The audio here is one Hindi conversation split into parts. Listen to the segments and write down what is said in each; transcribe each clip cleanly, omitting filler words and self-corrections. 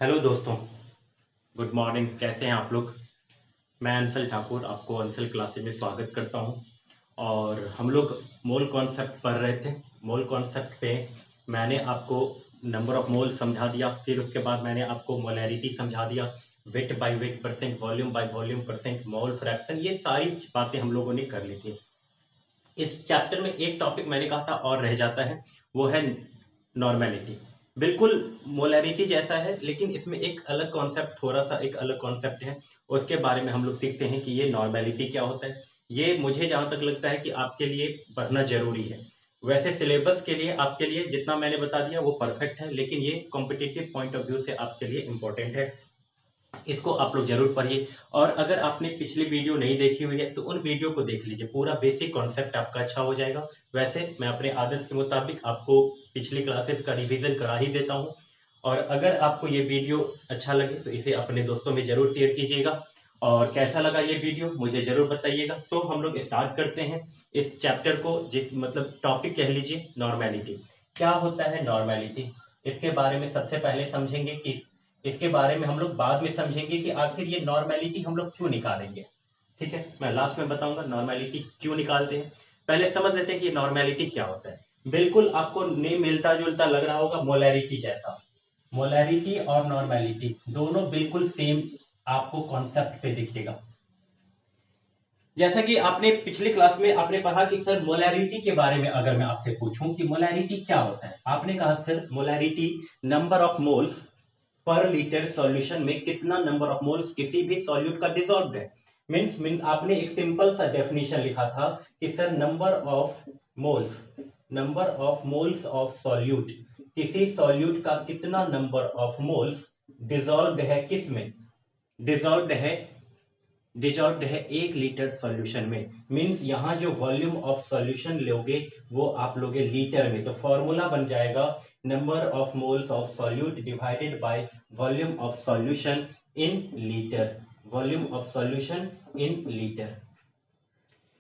हेलो दोस्तों, गुड मॉर्निंग। कैसे हैं आप लोग? मैं अंशल ठाकुर आपको अंशल क्लासेस में स्वागत करता हूं। और हम लोग मोल कॉन्सेप्ट पढ़ रहे थे। मोल कॉन्सेप्ट पे मैंने आपको नंबर ऑफ मोल समझा दिया, फिर उसके बाद मैंने आपको मोलैरिटी समझा दिया, weight by weight percent, volume by volume percent, mole fraction, ये सारी बातें हम लोगों ने कर ली थी। इस चैप्टर में एक टॉपिक मैंने कहा था और रह जाता है, वो है नॉर्मेलिटी। बिल्कुल मोलैरिटी जैसा है, लेकिन इसमें एक अलग कॉन्सेप्ट, थोड़ा सा एक अलग कॉन्सेप्ट है। उसके बारे में हम लोग सीखते हैं कि ये नॉर्मेलिटी क्या होता है। ये मुझे जहां तक लगता है कि आपके लिए पढ़ना जरूरी है। वैसे सिलेबस के लिए आपके लिए जितना मैंने बता दिया वो परफेक्ट है, लेकिन ये कॉम्पिटिटिव पॉइंट ऑफ व्यू से आपके लिए इंपॉर्टेंट है। इसको आप लोग जरूर पढ़िए। और अगर आपने पिछली वीडियो नहीं देखी हुई है तो उन वीडियो को देख लीजिए, पूरा बेसिक कॉन्सेप्ट आपका अच्छा हो जाएगा। वैसे मैं अपने आदत के मुताबिक आपको पिछली क्लासेस का रिवीजन करा ही देता हूँ। और अगर आपको ये वीडियो अच्छा लगे तो इसे अपने दोस्तों में जरूर शेयर कीजिएगा। और कैसा लगा ये वीडियो मुझे जरूर बताइएगा। तो हम लोग स्टार्ट करते हैं इस चैप्टर को, जिस मतलब टॉपिक कह लीजिए नॉर्मेलिटी। क्या होता है नॉर्मेलिटी, इसके बारे में सबसे पहले समझेंगे कि इसके बारे में हम लोग बाद में समझेंगे कि आखिर ये नॉर्मेलिटी हम लोग क्यों निकालेंगे। ठीक है, मैं लास्ट में बताऊंगा नॉर्मेलिटी क्यों निकालते हैं। पहले समझ लेते हैं कि नॉर्मेलिटी क्या होता है। बिल्कुल आपको नेम मिलता जुलता लग रहा होगा, मोलैरिटी जैसा। मोलैरिटी और नॉर्मेलिटी दोनों बिल्कुल सेम आपको कॉन्सेप्ट पे दिखेगा। जैसा कि आपने पिछली क्लास में आपने पढ़ा कि सर मोलैरिटी के बारे में अगर मैं आपसे पूछूं कि मोलैरिटी क्या होता है, आपने कहा sir molarity number of moles per litre solution में कितना नंबर ऑफ मोल्स किसी भी सॉल्यूट का डिसॉल्व्ड है। मींस आपने एक सिंपल सा डेफिनेशन लिखा था कि sir number of moles of solute, किसी सॉल्यूट का कितना नंबर ऑफ मोल्स डिसॉल्व्ड है, किस में डिसॉल्व्ड है, डिसॉल्व्ड है 1 लीटर सॉल्यूशन में। मींस यहां जो वॉल्यूम ऑफ सॉल्यूशन लोगे वो आप लोगे लीटर में, तो फॉर्मूला बन जाएगा number of moles of solute divided by volume of solution in litre. Volume of solution in litre.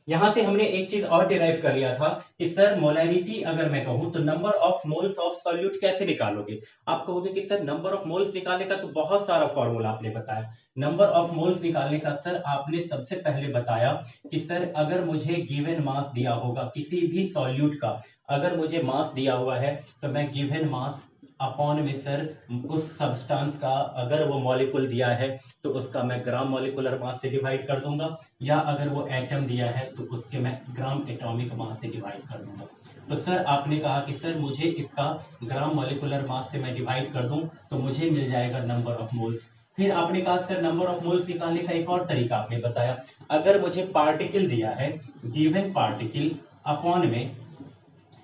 यहां से हमने एक चीज और डिराइव कर लिया था कि सर मोलैरिटी अगर मैं कहूं तो number of moles of solute कैसे निकालोगे। आप कहोगे कि सर नंबर ऑफ मोल्स निकालने का तो बहुत सारा फॉर्मूला आपने बताया। नंबर ऑफ मोल्स निकालने का सर आपने सबसे पहले बताया कि सर अगर मुझे गिवन मास दिया होगा किसी भी सॉल्यूट का, अगर मुझे मास दिया हुआ है तो मैं गिवन मास अपॉन में सर उस सब्सटेंस का, अगर वो मॉलिक्यूल दिया है तो उसका मैं ग्राम मॉलिक्यूलर मास से डिवाइड कर दूंगा, या अगर वो एटम दिया है तो उसके मैं ग्राम एटॉमिक मास से डिवाइड कर दूंगा। तो सर आपने कहा कि सर मुझे इसका ग्राम मॉलिक्यूलर मास से मैं डिवाइड कर दूं तो मुझे मिल जाएगा नंबर ऑफ मोल्स। फिर आपने कहा सर नंबर ऑफ मोल्स निकालने का एक और तरीका आपने बताया, अगर मुझे पार्टिकल दिया है, गिवन पार्टिकल अपॉन में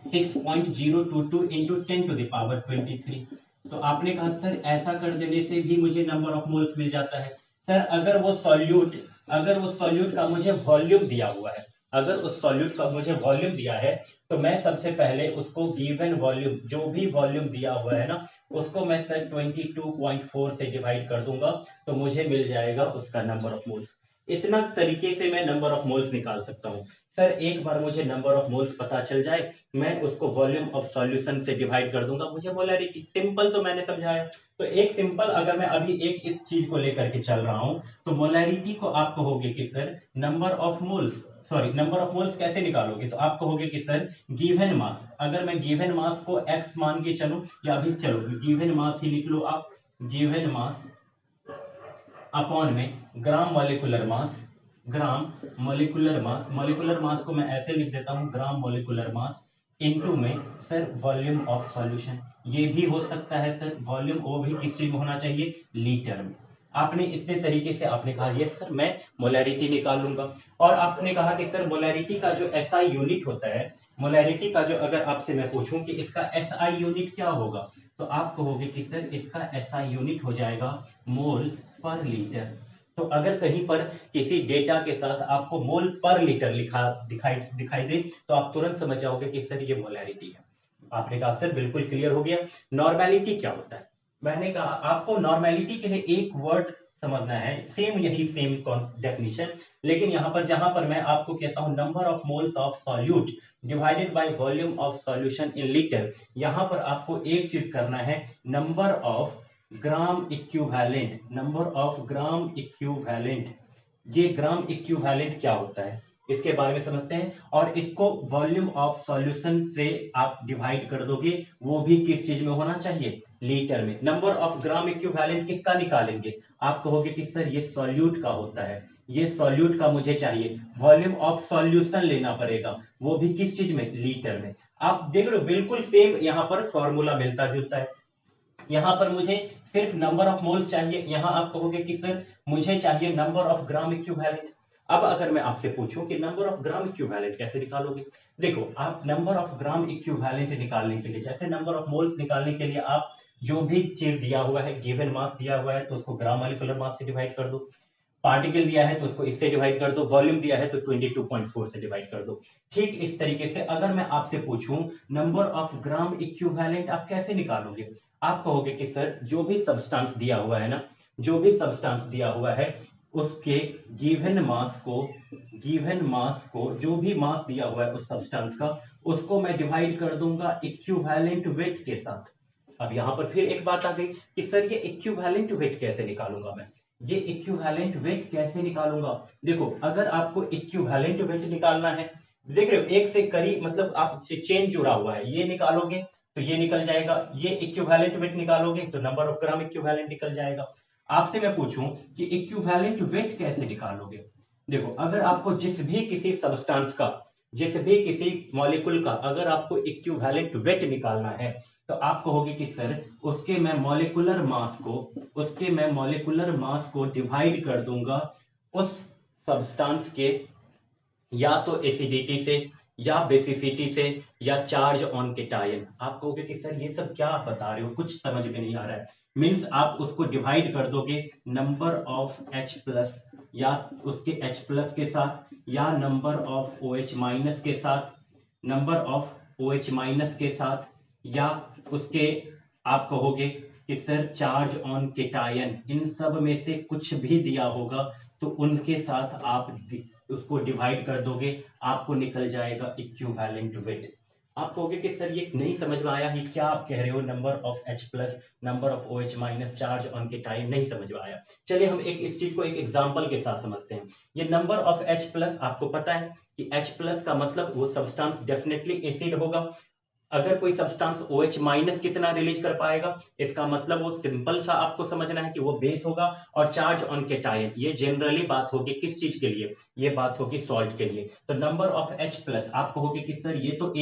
6.022 इंटू 10⁻23। तो आपने कहा सर ऐसा कर देने से भी मुझे नंबर ऑफ मोल्स मिल जाता है। सर अगर वो सॉल्यूट का मुझे वॉल्यूम दिया हुआ है, अगर उस सॉल्यूट का मुझे वॉल्यूम दिया है तो मैं सबसे पहले उसको गिवन वॉल्यूम, जो भी वॉल्यूम दिया हुआ है ना, उसको मैं सर 22.4 से डिवाइड कर दूंगा तो मुझे मिल जाएगा उसका नंबर ऑफ मोल्स। इतना तरीके से मैं नंबर ऑफ मोल्स निकाल सकता हूं। सर एक बार मुझे नंबर ऑफ मोल्स पता चल जाए, मैं उसको वॉल्यूम ऑफ सॉल्यूशन से डिवाइड कर दूंगा, मुझे मोलैरिटी। सिंपल तो मैंने समझाया। तो एक सिंपल, अगर मैं अभी एक इस चीज को लेकर के चल रहा हूं तो मोलैरिटी को आप कहोगे कि सर नंबर ऑफ मोल्स कैसे निकालोगे, तो आप कहोगे कि सर गिवन मास, अगर मैं गिवन मास को x मान के चलूं, या अभी चलो गिवन मास ही लिख लो आप, गिवन मास अपॉन में gram molecular mass, molecular mass को मैं ऐसे लिख देता हूं ग्राम मॉलिक्यूलर मास इनटू में सर वॉल्यूम ऑफ सॉल्यूशन। ये भी हो सकता है सर वॉल्यूम, वो भी किस चीज में होना चाहिए, लीटर में। आपने इतने तरीके से आपने कहा यस सर मैं मोलैरिटी निकाल लूंगा। और आपने कहा कि सर मोलैरिटी का जो एसआई यूनिट होता है, मोलैरिटी का जो, अगर आपसे मैं पूछूं कि इसका एसआई यूनिट क्या होगा, तो आप कहोगे कि सर इसका एसआई यूनिट हो जाएगा मोल पर लीटर। तो अगर कहीं पर किसी डेटा के साथ आपको मोल पर लीटर लिखा दिखाई दिखाई दे तो आप तुरंत समझ जाओगे कि सर ये मोलैरिटी है। आपने कहा सर बिल्कुल क्लियर हो गया। नॉर्मेलिटी क्या होता है, मैंने कहा आपको नॉर्मेलिटी के लिए एक वर्ड समझना है, सेम यही सेम डेफिनेशन, लेकिन यहां पर जहां पर मैं आपको कहता हूं number of moles of solute divided by volume of solution in litre, यहां पर आपको एक चीज करना है, number of gram equivalent, number of gram equivalent. ये ग्राम इक्विवेलेंट क्या होता है इसके बारे में समझते हैं, और इसको वॉल्यूम ऑफ सॉल्यूशन से आप डिवाइड कर दोगे, वो भी किस चीज में होना चाहिए, लीटर में। नंबर ऑफ ग्राम इक्विवेलेंट किसका निकालेंगे, आप कहोगे कि सर ये सॉल्यूट का होता है, ये सॉल्यूट का मुझे चाहिए, वॉल्यूम ऑफ सॉल्यूशन लेना पड़ेगा, वो भी किस चीज में, लीटर में। आप देख रहे हो बिल्कुल सेम यहां पर फॉर्मूला मिलता जुलता है। यहां पर मुझे सिर्फ नंबर ऑफ मोल्स चाहिए, यहां आप कहोगे कि सर मुझे चाहिए नंबर ऑफ ग्राम इक्विवेलेंट। अब अगर मैं आपसे पूछूं कि नंबर ऑफ ग्राम इक्विवेलेंट कैसे निकालोगे, देखो आप नंबर ऑफ ग्राम इक्विवेलेंट निकालने के लिए, जैसे नंबर ऑफ मोल्स निकालने के लिए आप जो भी चीज दिया हुआ है, गिवन मास दिया हुआ है तो उसको ग्राम मॉलिक्यूलर मास से डिवाइड कर दो, पार्टिकल दिया है तो उसको इससे डिवाइड कर दो, वॉल्यूम दिया है तो 22.4 से डिवाइड कर दो। ठीक इस तरीके से अगर मैं आपसे पूछूं नंबर ऑफ ग्राम इक्विवेलेंट आप कैसे निकालोगे, आप कहोगे कि सर जो भी सब्सटेंस दिया हुआ है ना, जो भी सब्सटेंस दिया हुआ है उसके गिवन मास को जो भी मास दिया हुआ है उस सब्सटेंस का, उसको मैं डिवाइड कर दूंगा इक्विवेलेंट वेट के साथ। अब यहां पर फिर एक बात आ गई कि सर ये इक्विवेलेंट वेट कैसे निकालूंगा मैं, ये इक्विवेलेंट वेट कैसे निकालूंगा। देखो अगर आपको इक्विवेलेंट वेट निकालना है, देख रहे हो एक से करीब मतलब आप चेन जुड़ा हुआ है, ये निकालोगे तो ये निकल जाएगा, ये इक्विवेलेंट वेट निकालोगे तो नंबर ऑफ ग्राम इक्विवेलेंट निकल जाएगा। आपसे मैं पूछूं कि इक्विवेलेंट वेट कैसे निकालोगे, देखो अगर आपको जिस भी किसी मॉलिक्यूल का अगर आपको इक्विवेलेंट वेट निकालना है तो आप कहोगे कि सर उसके मैं मॉलिक्यूलर मास को डिवाइड कर दूंगा उस सब्सटेंस के या तो एसिडिटी से या बेसिसिटी से या चार्ज ऑन केटायन। आप कहोगे कि सर ये सब क्या आप बता रहे हो, कुछ समझ में नहीं आ रहा है। मींस आप उसको डिवाइड कर दोगे नंबर ऑफ H प्लस या उसके H प्लस के साथ, या नंबर ऑफ OH माइनस के साथ, नंबर ऑफ OH माइनस के साथ, या उसके आप कहोगे कि सर चार्ज ऑन केटायन, इन सब में से कुछ भी दिया होगा तो उनके साथ आप उसको डिवाइड कर दोगे, आपको निकल जाएगा इक्विवेलेंट वेट। आप कहोगे कि सर ये नहीं समझ में आया, ये क्या आप कह रहे हो, number of H plus, number of OH minus, charge on के टाइम नहीं समझ में आया। चलिए हम एक इस चीज को एक एग्जांपल के साथ समझते हैं। ये नंबर ऑफ H प्लस, आपको पता है कि H प्लस का मतलब वो सब्सटेंस डेफिनेटली एसिड होगा। अगर कोई सब्सटेंस OH माइनस कितना रिलीज कर पाएगा, इसका मतलब वो सिंपल सा आपको समझना है कि वो बेस होगा। और चार्ज ऑन केटायन, ये जनरली बात होगी किस चीज के लिए, ये बात होगी सॉल्ट के लिए। तो नंबर ऑफ H प्लस, आप कहोगे कि सर ये तो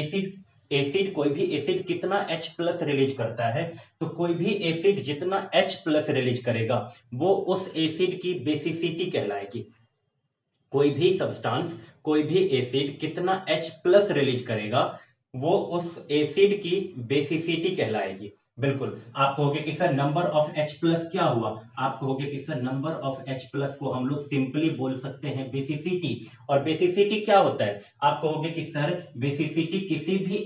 एसिड कोई भी एसिड कितना H प्लस रिलीज करता है, तो कोई भी एसिड जितना H प्लस रिलीज करेगा वो उस एसिड की बेसिसिटी कहलाएगी। कोई भी सब्सटेंस, कोई भी एसिड कितना H प्लस रिलीज करेगा वो उस एसिड की बेसिसिटी कहलाएगी। बिल्कुल, आप कहोगे कि sir number of H plus क्या हुआ, आप कहोगे कि sir number of H plus को हम लोग सिंपली बोल सकते हैं बेसिसिटी। और बेसिसिटी क्या होता है, आप कहोगे कि सर बेसिसिटी किसी भी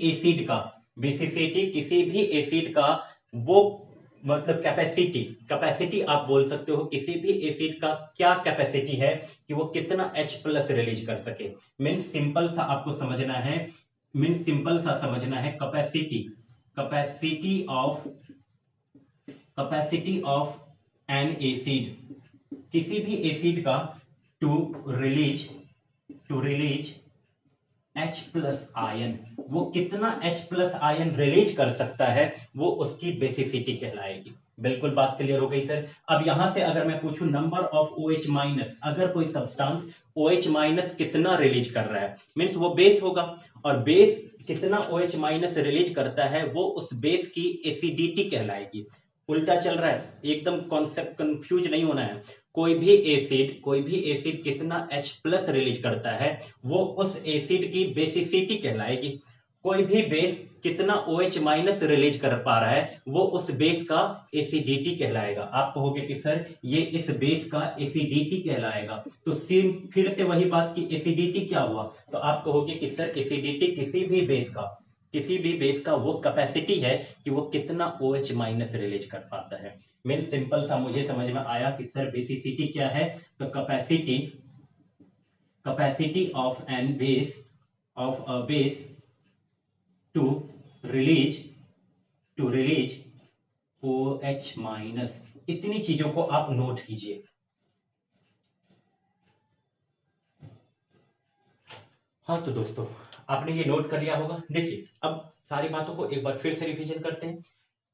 एसिड का वो मतलब कैपेसिटी आप बोल सकते हो किसी भी एसिड का क्या कैपेसिटी है कि वो कितना H प्लस रिलीज कर सके। मीन्स सिंपल सा आपको समझना है, capacity capacity of an acid, किसी भी एसिड का to release H plus ion, वो कितना H प्लस आयन रिलीज कर सकता है वो उसकी बेसिसिटी कहलाएगी। बिल्कुल बात क्लियर हो गई सर। अब यहां से अगर मैं पूछूं नंबर ऑफ OH माइनस, अगर कोई सब्सटेंस OH माइनस कितना रिलीज कर रहा है, मीन्स वो बेस होगा, और बेस कितना OH माइनस रिलीज करता है वो उस बेस की एसिडिटी कहलाएगी। उल्टा चल रहा है, एकदम कॉन्सेप्ट कंफ्यूज नहीं होना है। कोई भी एसिड कितना H प्लस रिलीज करता है वो उस एसिड की बेसिसिटी कहलाएगी। कोई भी बेस कितना OH माइनस रिलीज कर पा रहा है वो उस बेस का एसिडिटी कहलाएगा। आप कहोगे कि सर ये इस बेस का एसिडिटी कहलाएगा, तो फिर से वही बात की एसिडिटी क्या हुआ, तो आप कहोगे कि सर एसिडिटी किसी भी बेस का वो कैपेसिटी है कि वो कितना OH माइनस रिलीज कर पाता है। मीन सिंपल सा मुझे समझ में आया कि सर बेसिसिटी क्या है, तो capacity of an base of a base to release OH minus, इतनी चीजों को आप नोट कीजिए। हाँ तो दोस्तों, आपने ये नोट कर लिया होगा। देखिए अब सारी बातों को एक बार फिर से रिवीजन करते हैं।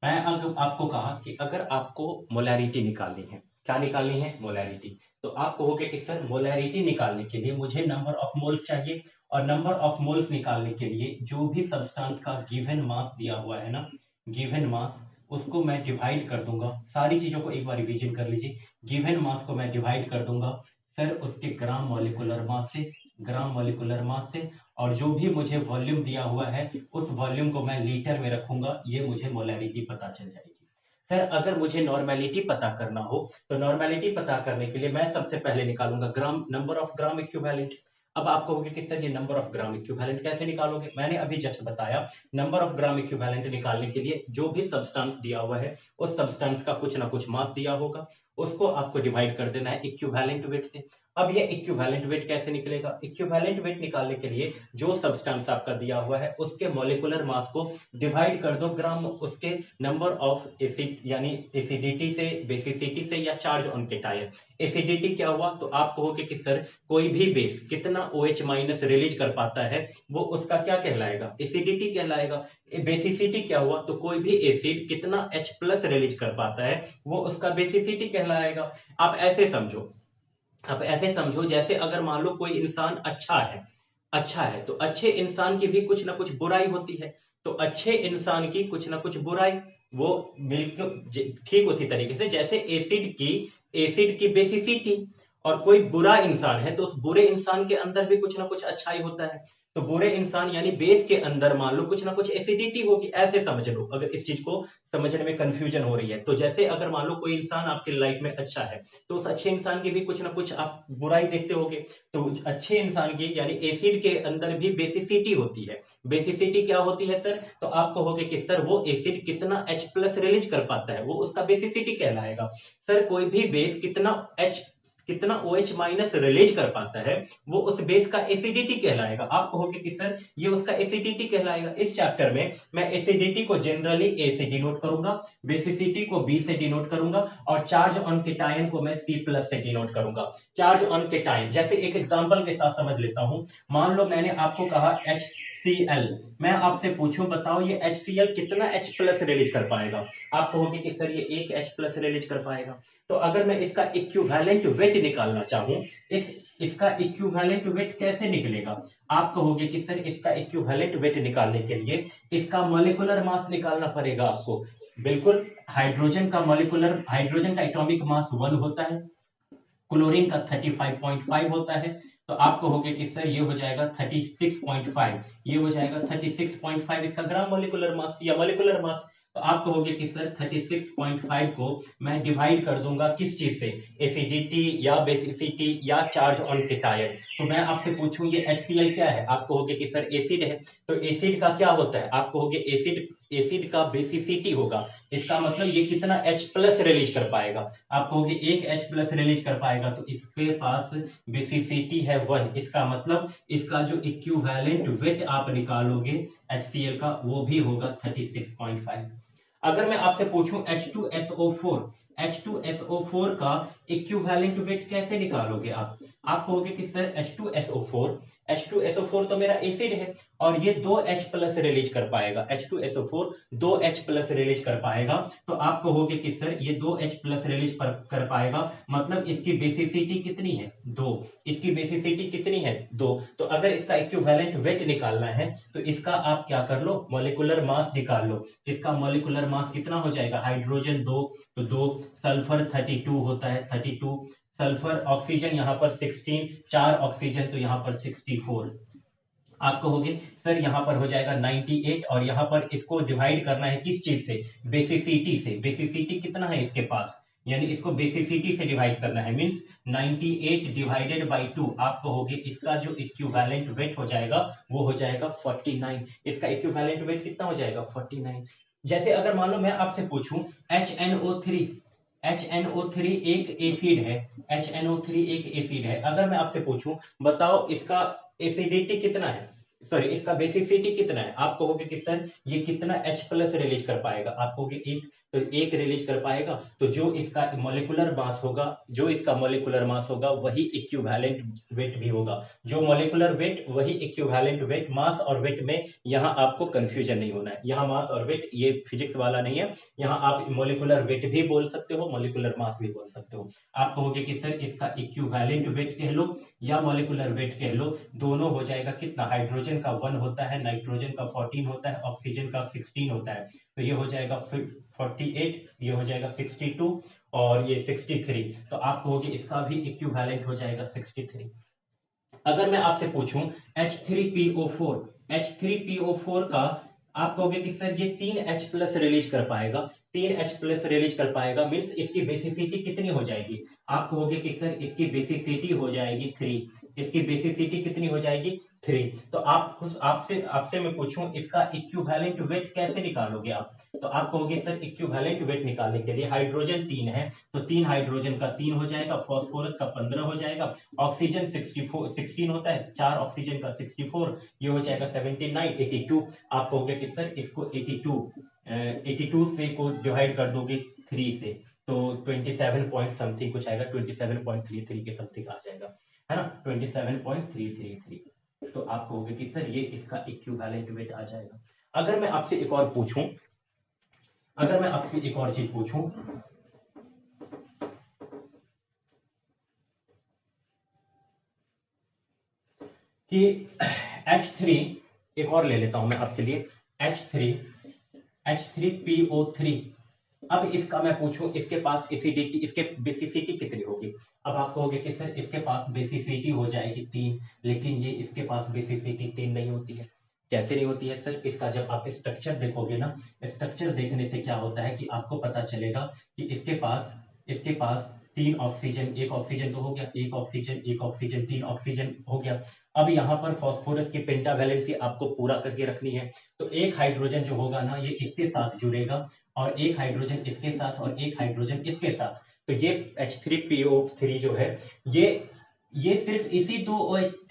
मैं अगर आपको कहा कि अगर आपको मोलैरिटी निकालनी है, क्या निकालनी है? मोलैरिटी। तो आप कहोगे कि सर मोलैरिटी निकालने के लिए मुझे नंबर ऑफ मोल्स चाहिए, और नंबर ऑफ मोल्स निकालने के लिए जो भी सब्सटेंस का गिवन मास दिया हुआ है ना, गिवन मास, उसको मैं डिवाइड कर दूंगा। सारी चीजों को एक बार रिवीजन कर लीजिए। गिवन मास को मैं डिवाइड कर दूंगा सर उसके ग्राम मॉलिक्यूलर मास से, ग्राम मॉलिक्यूलर मास से, और जो भी मुझे वॉल्यूम दिया हुआ है उस वॉल्यूम को मैं लीटर में रखूंगा, ये मुझे मोलैरिटी पता चल जाएगी। सर अगर मुझे नॉर्मेलिटी पता करना हो तो नॉर्मेलिटी पता करने के लिए मैं सबसे पहले निकालूंगा ग्राम, नंबर ऑफ ग्राम इक्विवेलेंट। अब आप कहोगे कि सर ये नंबर ऑफ ग्राम इक्विवेलेंट कैसे निकालोगे? मैंने अभी जस्ट बताया, नंबर ऑफ ग्राम इक्विवेलेंट निकालने के लिए जो भी सब्सटेंस दिया हुआ है उस सब्सटेंस का कुछ ना कुछ मास दिया होगा, उसको आपको डिवाइड कर देना है इक्विवेलेंट वेट से। अब ये इक्विवेलेंट वेट कैसे निकलेगा? इक्विवेलेंट वेट निकालने के लिए जो सब्सटेंस आपका दिया हुआ है उसके मॉलिक्यूलर मास को डिवाइड कर दो ग्राम उसके नंबर ऑफ एसिड, यानी एसिडिटी से, बेसिसिटी से, या चार्ज ऑन केटायन। एसिडिटी क्या हुआ? तो आप कहोगे कि सर कोई भी बेस कितना OH माइनस रिलीज कर पाता है वो उसका क्या कहलाएगा? एसिडिटी कहलाएगा। बेसिसिटी क्या हुआ? तो कोई भी एसिड कितना H प्लस रिलीज कर पाता है वो उसका बेसिसिटी कहलाएगा। आप ऐसे समझो, आप ऐसे समझो जैसे अगर मान लो कोई इंसान अच्छा है, अच्छा है तो अच्छे इंसान की भी कुछ ना कुछ बुराई होती है, तो अच्छे इंसान की कुछ ना कुछ बुराई, वो मिलकर ठीक उसी तरीके से जैसे एसिड की बेसिसिटी, और कोई बुरा इंसान है तो उस बुरे इंसान के अंदर भी कुछ ना कुछ अच्छाई होता है। तो बुरे इंसान यानी बेस के अंदर मान लो कुछ ना कुछ एसिडिटी होगी, ऐसे समझ लो। अगर इस चीज को समझने में कंफ्यूजन हो रही है तो जैसे अगर मान लो कोई इंसान आपके लाइफ में अच्छा है तो उस अच्छे इंसान की भी कुछ ना कुछ आप बुराई देखते होगे, तो अच्छे इंसान की यानी एसिड के अंदर भी बेसिसिटी होती है। बेसिसिटी क्या होती है सर? तो आप कहोगे कि सर वो एसिड कितना H प्लस रिलीज कर पाता है वो उसका बेसिसिटी कहलाएगा। सर कोई भी बेस कितना OH माइनस रिलीज कर पाता है वो उस बेस का एसिडिटी कहलाएगा। आप कहोगे कि सर ये उसका एसिडिटी कहलाएगा। इस चैप्टर में मैं एसिडिटी को जनरली A से डिनोट करूंगा, बेसिसिटी को B से डिनोट करूंगा, और चार्ज ऑन केटायन को मैं C प्लस से डिनोट करूंगा। चार्ज ऑन केटायन जैसे एक एग्जांपल के साथ समझ लेता हूं। मान लो मैंने आपको कहा HCl, मैं आपसे पूछूं बताओ ये HCl कितना H प्लस रिलीज कर पाएगा? आप कहोगे कि सर ये एक H प्लस रिलीज कर पाएगा। तो अगर मैं इसका इक्विवेलेंट वेट निकालना चाहूं, इसका इक्विवेलेंट वेट कैसे निकलेगा? आप कहोगे कि सर इसका इक्विवेलेंट वेट निकालने के लिए इसका मॉलिक्यूलर मास निकालना पड़ेगा आपको। बिल्कुल, हाइड्रोजन का एटॉमिक मास 1 होता है, क्लोरीन का 35.5 होता है। तो आप कहोगे कि सर ये हो जाएगा 36.5, ये हो जाएगा 36.5 इसका ग्राम मॉलिक्यूलर मास या मॉलिक्यूलर मास। तो आप कहोगे कि सर 36.5 को मैं डिवाइड कर दूंगा किस चीज से? एसिडिटी या बेसिसिटी या चार्ज ऑन केटायन। तो मैं आपसे पूछूं ये HCl क्या है? आप कहोगे कि सर एसिड है। तो एसिड का क्या होता है? आप कहोगे एसिड का बेसिसिटी होगा। इसका मतलब ये कितना H प्लस रिलीज कर पाएगा? आप कहोगे एक H प्लस रिलीज कर पाएगा, तो इसके पास बेसिसिटी है 1। इसका मतलब इसका जो इक्विवेलेंट वेट आप निकालोगे HCl का वो भी होगा 36.5। अगर मैं आपसे पूछूं H2SO4, H2SO4 का इक्विवेलेंट वेट कैसे निकालोगे आप कहोगे कि सर H2SO4 तो मेरा एसिड है और ये 2H प्लस रिलीज कर पाएगा। H2SO4 2H प्लस रिलीज कर पाएगा। तो आप कहोगे कि सर ये 2H प्लस रिलीज कर पाएगा, मतलब इसकी बेसिसिटी कितनी है? 2। इसकी बेसिसिटी कितनी है? 2। तो अगर इसका इक्विवेलेंट वेट निकालना है तो इसका आप क्या कर लो? मॉलिक्यूलर मास निकाल लो। इसका मॉलिक्यूलर मास कितना हो जाएगा? हाइड्रोजन 2 तो 2, सल्फर 32 होता है 32, सल्फर, ऑक्सीजन यहाँ पर 16, 4 ऑक्सीजन तो यहाँ पर 64। आप कहोगे सर यहाँ पर हो जाएगा 98, और यहाँ पर इसको डिवाइड करना है किस चीज से? बेसिसिटी से। बेसिसिटी कितना है इसके पास, यानी इसको बेसिसिटी से डिवाइड करना है, मींस 98 डिवाइडेड बाय 2। आप कहोगे इसका जो इक्विवेलेंट वेट हो जाएगा वो हो जाएगा 49। इसका इक्विवेलेंट वेट कितना हो जाएगा? 49। जैसे अगर मान लो मैं आपसे पूछूं HNO3, HNO3 एक एसिड है, HNO3 एक एसिड है। अगर मैं आपसे पूछूं बताओ इसका एसिडिटी कितना है, सॉरी इसका बेसिसिटी कितना है? आप कहोगे कि सर ये कितना H प्लस रिलीज कर पाएगा? आप कहोगे 1। तो एक रिलीज कर पाएगा, तो जो इसका मोलिकुलर मास होगा वही इक्विवेलेंट वेट भी होगा। जो मोलिकुलर वेट वही इक्विवेलेंट वेट। मास और वेट में यहाँ आपको कंफ्यूजन नहीं होना है। यहाँ मास और वेट ये फिजिक्स वाला नहीं है, यहाँ आप मोलिकुलर वेट भी बोल सकते हो, मोलिकुलर मास भी बोल सकते हो। आप कहोगे कि सर इसका इक्विवेलेंट वेट कह लो या मोलिकुलर वेट कह लो, दोनों हो जाएगा कितना? हाइड्रोजन का 1 होता है, नाइट्रोजन का 14 होता है, ऑक्सीजन का 16 होता है। तो ये हो जाएगा 48, ये हो जाएगा 62 और ये 63। तो आप कहोगे इसका भी इक्विवेलेंट हो जाएगा 63। अगर मैं आपसे पूछूं H3PO4, H3PO4 का आप कहोगे कि सर ये 3H+ रिलीज कर पाएगा, 3H+ रिलीज कर पाएगा, मीन्स इसकी बेसिसिटी कितनी हो जाएगी? आप कहोगे कि सर इसकी बेसिसिटी हो जाएगी 3। इसकी बेसिसिटी कितनी हो जाएगी? 3। तो आपसे आपसे मैं पूछूं इसका इक्विवेलेंट वेट कैसे निकालोगे आप? तो आप कहोगे सर इक्विवेलेंट वेट निकालने के लिए हाइड्रोजन 3 है, तो 3 हाइड्रोजन का 3 हो जाएगा, फास्फोरस का 15 हो जाएगा, ऑक्सीजन 16 होता है, 4 ऑक्सीजन का 64, ये हो जाएगा 79, 82। आप कहोगे कि सर इसको 82 से को डिवाइड कर दोगे 3 से, तो 27 पॉइंट समथिंग कुछ आएगा, 27.33 के समथिंग आ जाएगा, है ना, 27.333। तो आप कहोगे कि सर ये इसका इक्विवेलेंट वेट आ जाएगा। अगर मैं आपसे एक और चीज पूछूं कि H3, एक और ले लेता हूं मैं आपके लिए, H3PO3। अब इसका मैं पूछूं इसके पास एसिडिटी, इसके बेसिसिटी कितनी होगी? अब आप कहोगे कि सर इसके पास बेसिसिटी हो जाएगी 3, लेकिन ये इसके पास बेसिसिटी 3 नहीं होती है। कैसे नहीं होती है सर? इसका जब आप स्ट्रक्चर देखोगे ना, स्ट्रक्चर देखने से क्या होता है कि आपको पता चलेगा कि इसके पास 3 ऑक्सीजन, एक ऑक्सीजन तो हो गया, एक ऑक्सीजन 3 ऑक्सीजन हो गया। अब यहाँ पर फास्फोरस की पेंटावैलेंसी आपको पूरा करके रखनी है, तो एक हाइड्रोजन जो होगा ना ये इसके साथ जुड़ेगा, और एक हाइड्रोजन इसके साथ, और एक हाइड्रोजन इसके साथ। तो ये H3PO3 जो है ये सिर्फ इसी 2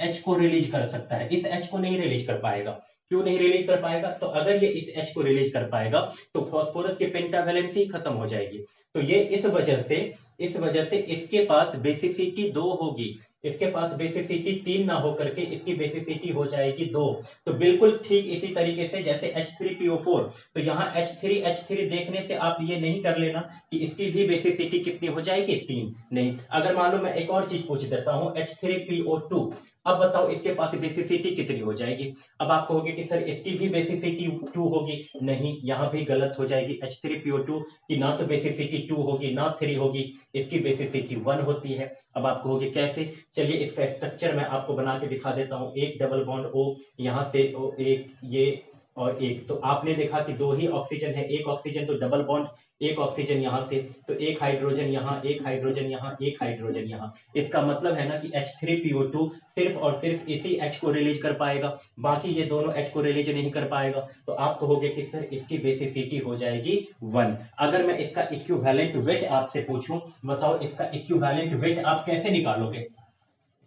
H को रिलीज कर सकता है, इस H को नहीं रिलीज कर पाएगा। क्यों नहीं रिलीज कर पाएगा? तो अगर ये इस H को रिलीज कर पाएगा तो फास्फोरस की पेंटावैलेंसी खत्म हो जाएगी। तो ये इस वजह से इसके पास बेसिसिटी 2 होगी, इसके पास बेसिसिटी 3 ना होकर के इसकी बेसिसिटी हो जाएगी 2। तो बिल्कुल ठीक इसी तरीके से जैसे H3PO4, तो यहाँ H3 देखने से आप ये नहीं कर लेना कि इसकी भी बेसिसिटी कितनी हो जाएगी 3, नहीं। अगर मान लो मैं एक और चीज पूछ देता हूँ H3PO2, अब बताओ इसके पास बेसिसिटी कितनी हो जाएगी? अब आप कहोगे कि सर इसकी भी बेसिसिटी 2 होगी, नहीं, यहाँ भी गलत हो जाएगी। H3PO2 की ना तो बेसिसिटी 2 होगी ना 3 होगी, इसकी बेसिसिटी 1 होती है। अब आप कहोगे कैसे? चलिए इसका स्ट्रक्चर मैं आपको बना के दिखा देता हूँ। एक डबल बॉन्ड O, यहाँ से O, एक ये और एक, तो आपने देखा कि 2 ही ऑक्सीजन है, एक ऑक्सीजन तो डबल बॉन्ड, एक ऑक्सीजन यहाँ से, तो एक हाइड्रोजन यहाँ, एक हाइड्रोजन यहाँ, एक हाइड्रोजन यहाँ। इसका मतलब है ना कि H3PO2 सिर्फ और सिर्फ इसी H को रिलीज कर पाएगा, बाकी ये दोनों H को रिलीज नहीं कर पाएगा। तो आप कहोगे कि सर इसकी बेसिसिटी हो जाएगी 1। अगर मैं इसका इक्विवेलेंट वेट आपसे पूछूं, बताओ इसका इक्विवेलेंट वेट आप कैसे निकालोगे?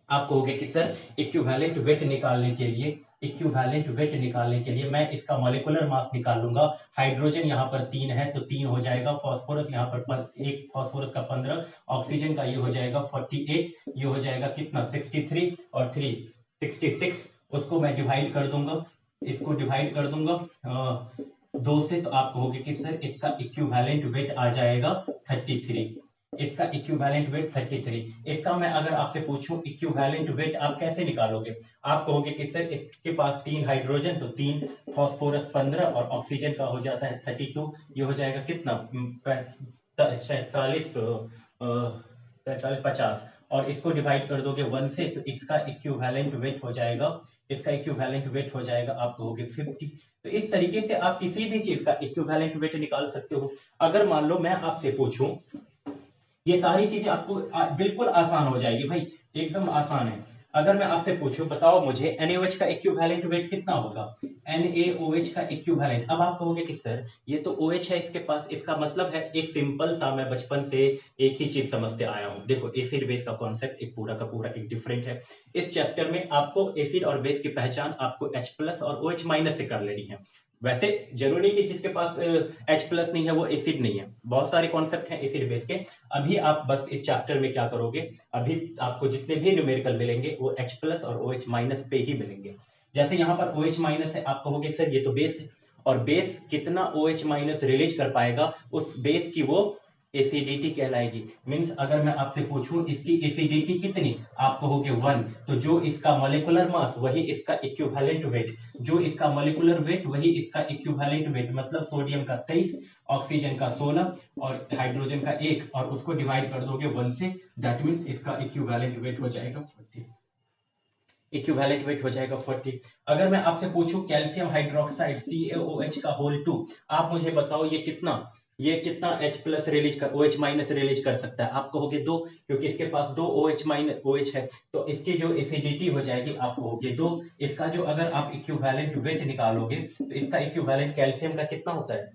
आप कहोगे कि सर इक्विवेलेंट वेट निकालने के लिए मैं इसका मॉलिक्यूलर मास निकाल लूंगा। हाइड्रोजन यहाँ पर 3 है तो 3 हो जाएगा, फास्फोरस यहाँ पर एक, फास्फोरस का 15, ऑक्सीजन का ये हो जाएगा 48, ये हो जाएगा कितना 63 और 3 66। उसको मैं डिवाइड कर दूंगा, इसको डिवाइड कर दूंगा 2 से, तो आप कहोगे कि सर इसका इक्विवेलेंट वेट आ जाएगा 33। इसका इक्विवेलेंट वेट 33। इसका मैं अगर आपसे पूछूं इक्विवेलेंट वेट आप कैसे निकालोगे? आप कहोगे कि सर इसके पास 3 हाइड्रोजन तो 3, फास्फोरस 15 और ऑक्सीजन का हो जाता है 32, ये हो जाएगा कितना 47 50, और इसको डिवाइड कर दोगे 1 से, तो इसका इक्विवेलेंट वेट हो जाएगा, आप कहोगे 50। तो इस तरीके से आप किसी भी चीज का इक्विवेलेंट वेट निकाल सकते हो। अगर मान लो मैं आपसे पूछूं, ये सारी चीजें आपको बिल्कुल आसान हो जाएगी भाई, एकदम आसान है। अगर मैं आपसे पूछूं बताओ मुझे NaOH का इक्विवेलेंट वेट कितना होगा? NaOH का इक्विवेलेंट, अब आप कहोगे कि सर ये तो OH है इसके पास, इसका मतलब है एक सिंपल सा, मैं बचपन से एक ही चीज समझते आया हूं। देखो एसिड बेस का कॉन्सेप्ट एक पूरा का पूरा एक डिफरेंट है। इस चैप्टर में आपको एसिड और बेस की पहचान आपको H+ और OH- से कर लेनी है। वैसे जरूरी नहीं कि जिसके पास H+ नहीं है वो एसिड नहीं है, बहुत सारे कॉन्सेप्ट हैं एसिड बेस के। अभी आप बस इस चैप्टर में क्या करोगे, अभी आपको जितने भी न्यूमेरिकल मिलेंगे वो H+ और OH- पे ही मिलेंगे। जैसे यहाँ पर OH- है, आप कहोगे सर ये तो बेस है, और बेस कितना OH- रिलीज कर पाएगा, उस बेस की वो एसिडिटी कहलाएगी। मीन्स अगर मैं आपसे पूछूं इसकी एसिडिटी कितनी, आप कहोगे 1, तो जो इसका मॉलिक्यूलर मास वही इसका इक्विवेलेंट वेट, जो इसका मॉलिक्यूलर वेट वही इसका इक्विवेलेंट वेट, मतलब सोडियम का 23, ऑक्सीजन का 16 और हाइड्रोजन का 1, और उसको डिवाइड कर दोगे 1 से, दैट मीन्स इसका इक्विवेलेंट वेट हो जाएगा 40। इक्विवेलेंट वेट हो जाएगा 40। अगर मैं आपसे पूछूं कैल्शियम हाइड्रोक्साइड CaOH का होल 2, आप मुझे बताओ ये कितना H+ रिलीज कर OH- रिलीज कर सकता है, आप कहोगे 2, क्योंकि इसके पास 2 OH है, तो इसकी जो एसिडिटी हो जाएगी आप कहोगे 2। इसका जो अगर आप इक्विवेलेंट वेट निकालोगे तो इसका इक्विवेलेंट कैल्शियम का कितना होता है,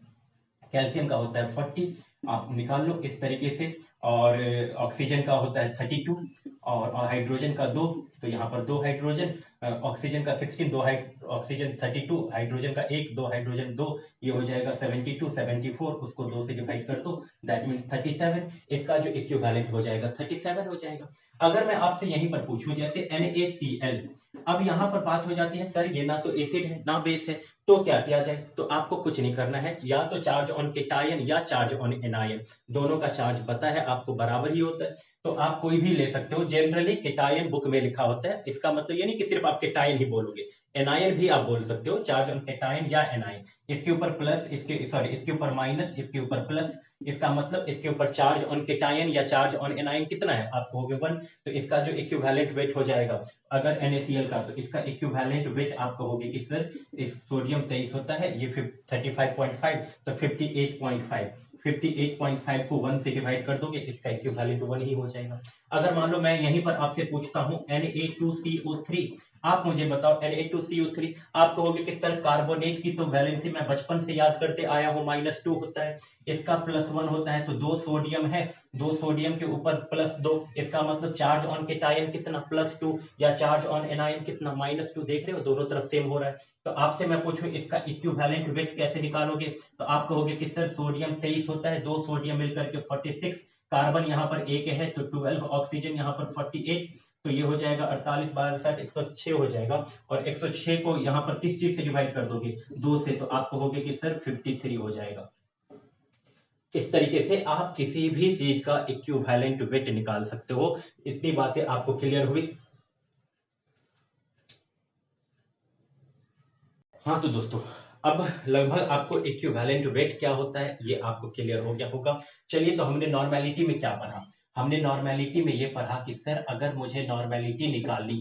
कैल्शियम का होता है 40, आप निकाल लो इस तरीके से। और ऑक्सीजन का होता है 32, और हाइड्रोजन का 2, तो यहाँ पर 2 हाइड्रोजन, ऑक्सीजन का 16, 2 ऑक्सीजन 32, हाइड्रोजन का 1, 2 हाइड्रोजन 2, ये हो जाएगा 72, 74, उसको 2 से डिवाइड कर दो, दैट मीन्स 37। इसका जो इक्विवेलेंट हो जाएगा 37 हो जाएगा। अगर मैं आपसे यहीं पर पूछूं जैसे NaCl, अब यहाँ पर बात हो जाती है सर ये ना तो एसिड है ना बेस है, तो क्या किया जाए, तो आपको कुछ नहीं करना है, या तो चार्ज ऑन केटायन या चार्ज ऑन एनायन, दोनों का चार्ज पता है आपको बराबर ही होता है, तो आप कोई भी ले सकते हो। जनरली केटायन बुक में लिखा होता है, इसका मतलब ये नहीं कि सिर्फ आप केटायन ही बोलोगे, एनायन भी आप बोल सकते हो, चार्ज ऑन केटायन या एनायन, इसके ऊपर प्लस, इसके ऊपर माइनस, इसके ऊपर प्लस, इसका मतलब इसके ऊपर चार्ज ऑन केटायन या चार्ज ऑन एनायन कितना है, आप कहोगे 1, तो इसका जो इक्विवेलेंट वेट हो जाएगा अगर NaCl का, तो इसका इक्विवेलेंट वेट आप कहोगे कि सर इस सोडियम 23 होता है, ये 35.5, तो 58.5, 58.5 को 1 से डिवाइड कर दोगे, इसका इक्विवेलेंट 1 ही हो जाएगा। अगर मान लो मैं यहीं पर आपसे पूछता हूं Na2CO3, आप मुझे बताओ Na2CO3, आप कहोगे कि सर कार्बोनेट की तो वैलेंसी मैं बचपन से याद करते आया हूं, -2 होता है, इसका +1 होता है, तो 2 सोडियम है, 2 सोडियम के ऊपर +2, इसका मतलब चार्ज ऑन केटायन कितना, +2, या चार्ज ऑन एनायन कितना, -2, देख रहे हो दोनों तरफ सेम हो रहा है। तो आपसे मैं पूछूं इसका इक्विवेलेंट वेट कैसे निकालोगे, तो आप कहोगे कि सर सोडियम 23 होता है, 2 सोडियम मिलकर के 46, कार्बन यहाँ पर एक है तो 12, ऑक्सीजन यहाँ पर 48, तो ये हो जाएगा 48 12 60 106 हो जाएगा, और 106 को यहाँ पर किस चीज से डिवाइड कर दोगे, 2 से, तो आप कहोगे कि सर 53 हो जाएगा। इस तरीके से आप किसी भी चीज का इक्विवेलेंट वेट निकाल सकते हो। इतनी बातें आपको क्लियर हुई। हाँ तो दोस्तों, अब लगभग आपको इक्विवेलेंट वेट क्या होता है ये आपको क्लियर हो गया होगा। चलिए, तो हमने नॉर्मेलिटी में क्या पढ़ा, हमने नॉर्मेलिटी में ये पढ़ा कि सर अगर मुझे नॉर्मेलिटी निकालनी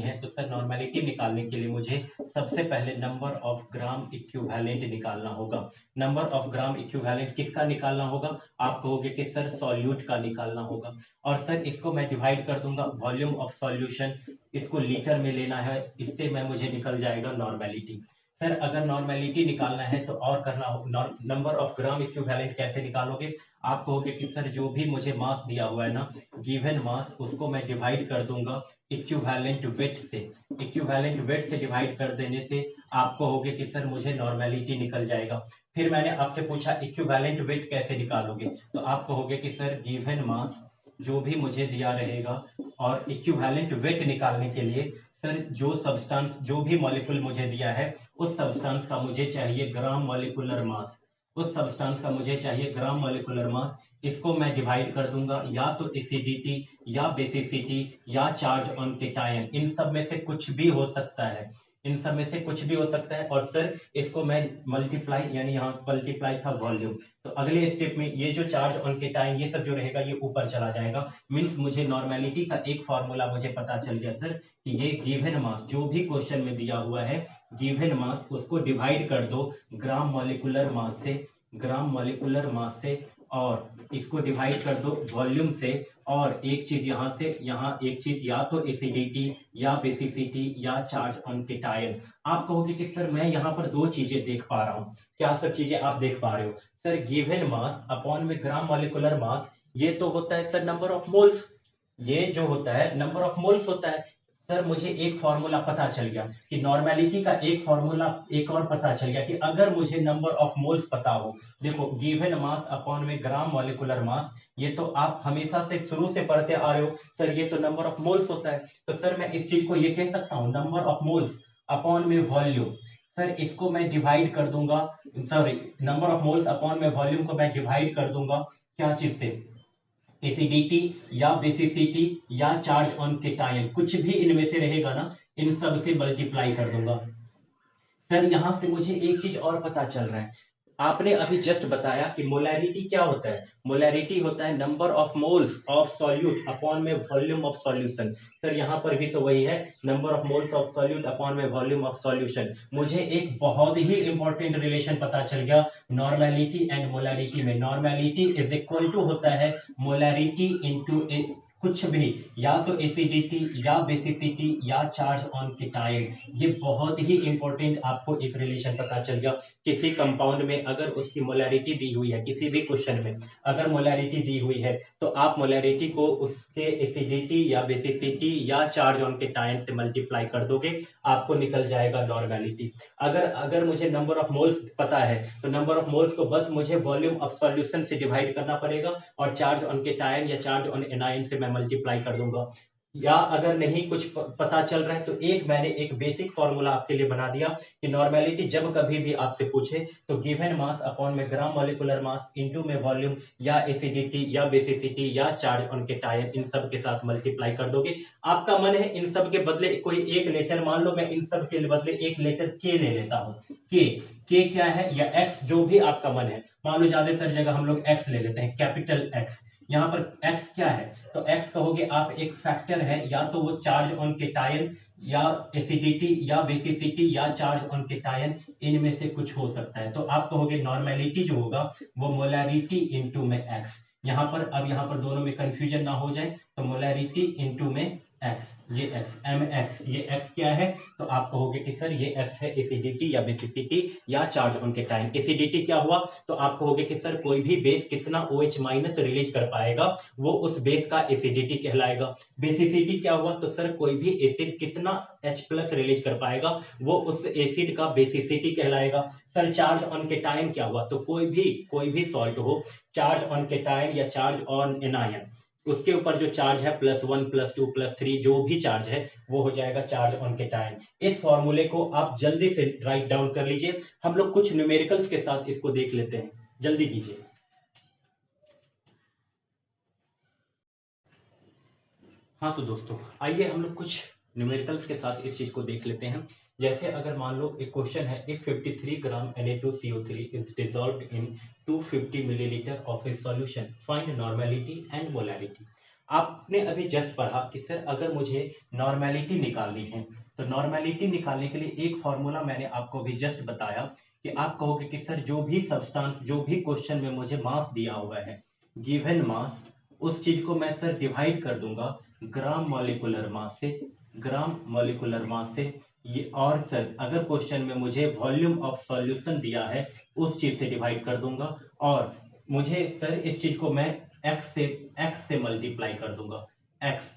है तो सर नॉर्मेलिटी निकालने के लिए मुझे सबसे पहले नंबर ऑफ ग्राम इक्विवेलेंट निकालना होगा। नंबर ऑफ ग्राम इक्विवेलेंट किसका निकालना होगा, आप कहोगे कि सर सॉल्यूट का निकालना होगा, और सर इसको मैं डिवाइड कर दूंगा वॉल्यूम ऑफ सॉल्यूशन, इसको लीटर में लेना है, इससे मैं मुझे निकल जाएगा नॉर्मेलिटी। सर अगर नॉर्मेलिटी निकालना है तो और करना हो, नंबर ऑफ ग्राम इक्विवेलेंट कैसे निकालोगे, आप कहोगे कि सर जो भी मुझे मास दिया हुआ है ना, गिवन मास, उसको मैं डिवाइड कर दूंगा इक्विवेलेंट वेट से, इक्विवेलेंट वेट से डिवाइड कर देने से आप कहोगे कि सर मुझे नॉर्मेलिटी निकल जाएगा। फिर मैंने आपसे पूछा इक्विवेलेंट वेट कैसे निकालोगे, तो आप कहोगे कि सर गिवन मास जो भी मुझे दिया रहेगा, और इक्विवेलेंट वेट निकालने के लिए सर जो सब्सटेंस जो भी मॉलिक्यूल मुझे दिया है उस सब्सटेंस का मुझे चाहिए ग्राम मॉलिक्यूलर मास, उस सब्सटेंस का मुझे चाहिए ग्राम मॉलिक्यूलर मास, इसको मैं डिवाइड कर दूंगा या तो एसिडिटी या बेसिसिटी या चार्ज ऑन केटायन, इन सब में से कुछ भी हो सकता है, इन सब में से कुछ भी हो सकता है, और सर इसको मैं मल्टीप्लाई, यानी यहाँ मल्टीप्लाई था वॉल्यूम, तो अगले स्टेप में ये जो चार्ज ऑन केटायन ये सब जो रहेगा ये ऊपर चला जाएगा। मीन्स मुझे नॉर्मेलिटी का एक फॉर्मूला मुझे पता चल गया सर कि ये गिवन मास जो भी क्वेश्चन में दिया हुआ है, गिवन मास उसको डिवाइड कर दो ग्राम मॉलिक्यूलर मास से, ग्राम मॉलिक्यूलर मास से, और इसको डिवाइड कर दो वॉल्यूम से, और एक चीज यहाँ से यहाँ एक चीज या तो एसिडिटी या बेसिसिटी या चार्ज ऑन केटायन। आप कहोगे कि सर मैं यहाँ पर दो चीजें देख पा रहा हूँ, क्या सब चीजें आप देख पा रहे हो, सर गिवन मास अपॉन में ग्राम मॉलिक्यूलर मास, ये तो होता है सर नंबर ऑफ मोल्स, ये जो होता है नंबर ऑफ मोल्स होता है, सर मुझे एक फॉर्मूला पता चल गया कि नॉर्मेलिटी का एक फॉर्मूला एक और पता चल गया कि अगर मुझे नंबर ऑफ मोल्स पता हो, देखो गिवन मास अपॉन में ग्राम मॉलिक्यूलर मास, ये तो आप हमेशा से शुरू से पढ़ते आ रहे हो सर, ये तो नंबर ऑफ मोल्स होता है। तो सर मैं इस चीज को ये कह सकता हूँ नंबर ऑफ मोल्स अपॉन में वॉल्यूम। सर इसको मैं डिवाइड कर दूंगा, sorry, number of moles upon में वॉल्यूम को मैं डिवाइड कर दूंगा क्या चीज से, एसिडिटी या बेसिसिटी या चार्ज ऑन केटायन, कुछ भी इनमें से रहेगा ना, इन सब से मल्टीप्लाई कर दूंगा। सर यहां से मुझे एक चीज और पता चल रहा है, आपने अभी जस्ट बताया कि मोलैरिटी क्या होता है, मोलैरिटी होता है number of moles of solute upon में वॉल्यूम ऑफ सॉल्यूशन। सर यहां पर भी तो वही है, number of moles of solute upon में वॉल्यूम ऑफ सॉल्यूशन। मुझे एक बहुत ही इंपॉर्टेंट रिलेशन पता चल गया नॉर्मेलिटी एंड मोलैरिटी में, नॉर्मेलिटी इज इक्वल टू होता है मोलैरिटी इंटू कुछ भी, या तो एसिडिटी या बेसिसिटी या चार्ज ऑन केटायन। ये बहुत ही इंपॉर्टेंट आपको एक रिलेशन पता चल गया, किसी कंपाउंड में अगर उसकी मोलैरिटी दी हुई है, किसी भी क्वेश्चन में अगर मोलैरिटी दी हुई है, तो आप मोलैरिटी को उसके एसिडिटी या बेसिसिटी या चार्ज ऑन केटायन से मल्टीप्लाई कर दोगे, आपको निकल जाएगा नॉर्मेलिटी। अगर अगर मुझे नंबर ऑफ मोल्स पता है, तो नंबर ऑफ मोल्स को बस मुझे वॉल्यूम ऑफ सॉल्यूशन से डिवाइड करना पड़ेगा, और चार्ज ऑन केटायन या चार्ज ऑन एनायन से मैं मल्टीप्लाई कर दूंगा। या अगर नहीं कुछ पता चल रहा है, तो मैंने एक बेसिक फॉर्मूला आपके लिए बना दिया कि नॉर्मेलिटी जब कभी भी आपसे पूछे, तो गिवन मास अपॉन में ग्राम मॉलिक्यूलर मास इनटू में वॉल्यूम या एसिडिटी या बेसिसिटी या चार्ज ऑन केटायन, इन सब के साथ मल्टीप्लाई कर दोगे। आपका मन है इन सब के बदले कोई एक लेटर, मान लो मैं इन सब के बदले एक लेटर के ले लेता हूं, के क्या है, या एक्स, जो भी आपका मन है, मान लो ज्यादातर जगह हम लोग एक्स ले लेते हैं, कैपिटल एक्स। यहाँ पर एक्स क्या है, तो एक्स कहोगे आप एक फैक्टर है, या तो वो चार्ज ऑन केटायन या एसिडिटी या बेसिसिटी या चार्ज ऑन केटायन, इनमें से कुछ हो सकता है। तो आप कहोगे नॉर्मेलिटी जो होगा वो मोलैरिटी इंटू में एक्स। यहाँ पर अब यहाँ पर दोनों में कंफ्यूजन ना हो जाए, तो मोलैरिटी इंटू में एक्स, ये एक्स एम एक्स, ये एक्स क्या है, तो आप कहोगे कि सर ये एक्स है एसिडिटी या बेसिसिटी या चार्ज ऑन केटायन। एसिडिटी क्या हुआ, तो आप कहोगे कि सर कोई भी बेस कितना OH माइनस रिलीज कर पाएगा, वो उस बेस का एसिडिटी कहलाएगा। बेसिसिटी क्या हुआ, तो सर कोई भी एसिड कितना H प्लस रिलीज कर पाएगा, वो उस एसिड का बेसिसिटी कहलाएगा। सर चार्ज ऑन केटायन क्या हुआ, तो कोई भी सॉल्ट हो, चार्ज ऑन केटायन या चार्ज ऑन एनायन, उसके ऊपर जो चार्ज है +1 +2 +3 जो भी चार्ज है, वो हो जाएगा चार्ज ऑन केटायन। इस फॉर्मूले को आप जल्दी से राइट डाउन कर लीजिए, हम लोग कुछ न्यूमेरिकल्स के साथ इसको देख लेते हैं, जल्दी कीजिए। हाँ तो दोस्तों आइए हम लोग कुछ न्यूमेरिकल्स के साथ इस चीज को देख लेते हैं। जैसे अगर मान लो एक क्वेश्चन है, if 53 gram Na2CO3 is dissolved in 250 millilitre of A solution, find normality and molarity. आपने अभी जस्ट पढ़ा कि सर अगर मुझे नॉर्मेलिटी निकालनी है, तो नॉर्मेलिटी निकालने के लिए एक फॉर्मूला मैंने आपको अभी जस्ट बताया कि आप कहोगे कि सर जो भी सब्सटेंस, जो भी क्वेश्चन में मुझे मास दिया हुआ है, गिवन मास, उस चीज को मैं सर डिवाइड कर दूंगा ग्राम मॉलिक्यूलर मास से, ग्राम मॉलिक्यूलर मास से। ये और सर अगर क्वेश्चन में मुझे वॉल्यूम ऑफ सॉल्यूशन दिया है, उस चीज से डिवाइड कर दूंगा, और मुझे सर इस चीज को मैं एक्स से मल्टीप्लाई कर दूंगा, एक्स।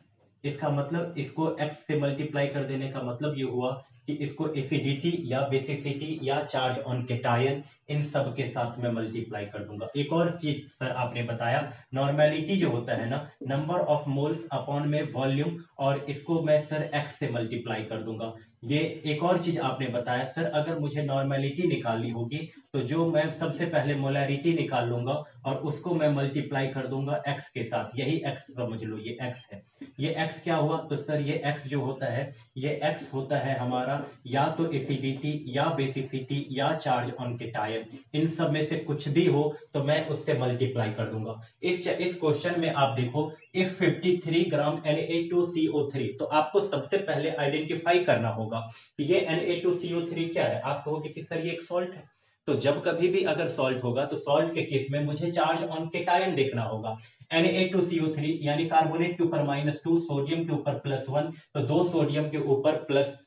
इसका मतलब इसको एक्स से मल्टीप्लाई कर देने का मतलब ये हुआ कि इसको एसिडिटी या बेसिसिटी या चार्ज ऑन केटायन, इन सब के साथ में मल्टीप्लाई कर दूंगा। एक और चीज सर आपने बताया, नॉर्मेलिटी जो होता है ना, नंबर ऑफ मोल्स अपॉन में वॉल्यूम, और इसको मैं सर एक्स से मल्टीप्लाई कर दूंगा। ये एक और चीज आपने बताया, सर अगर मुझे नॉर्मेलिटी निकालनी होगी, तो जो मैं सबसे पहले मोलैरिटी निकाल लूंगा और उसको मैं मल्टीप्लाई कर दूंगा एक्स के साथ, यही एक्स समझ लो, ये एक्स है। ये एक्स क्या हुआ, तो सर ये एक्स जो होता है, ये एक्स होता है हमारा या तो एसिडिटी या बेसिसिटी या चार्ज ऑन केटायन, इन सब में से कुछ भी हो तो मैं उससे मल्टीप्लाई कर दूंगा। इस क्वेश्चन में आप देखो, इफ 53 ग्राम Na2CO3, तो आपको सबसे पहले आइडेंटिफाई करना होगा कि ये Na2CO3 क्या है। आप कहोगे कि सर ये एक सॉल्ट है, तो जब कभी भी अगर सॉल्ट होगा, तो सॉल्ट के केस में मुझे चार्ज ऑन केटायन देखना होगा। Na2CO3 यानी कार्बोनेट के ऊपर -2, सोडियम के ऊपर +1, तो 2 सोडियम के ऊपर प्लस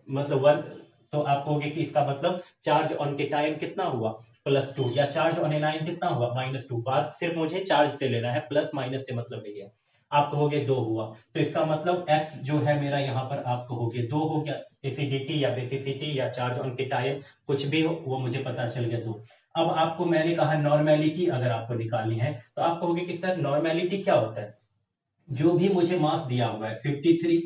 मतलब 1, तो आप कहोगे कि इसका मतलब चार्ज ऑन केटायन कितना हुआ, +2, या चार्ज ऑन एनायन कितना हुआ, -2। बात सिर्फ मुझे चार्ज से लेना है, प्लस माइनस से मतलब नहीं है। आप कहोगे 2 हुआ, तो इसका मतलब x जो है मेरा यहाँ पर आप कहोगे 2 हो गया। एसिडिटी या बेसिसिटी या चार्ज ऑन केटायन कुछ भी हो वो मुझे पता चल गया 2। अब आपको मैंने कहा नॉर्मेलिटी अगर आपको निकालनी है तो आप कहोगे कि सर नॉर्मेलिटी क्या होता है। जो भी मुझे मास दिया हुआ है 53,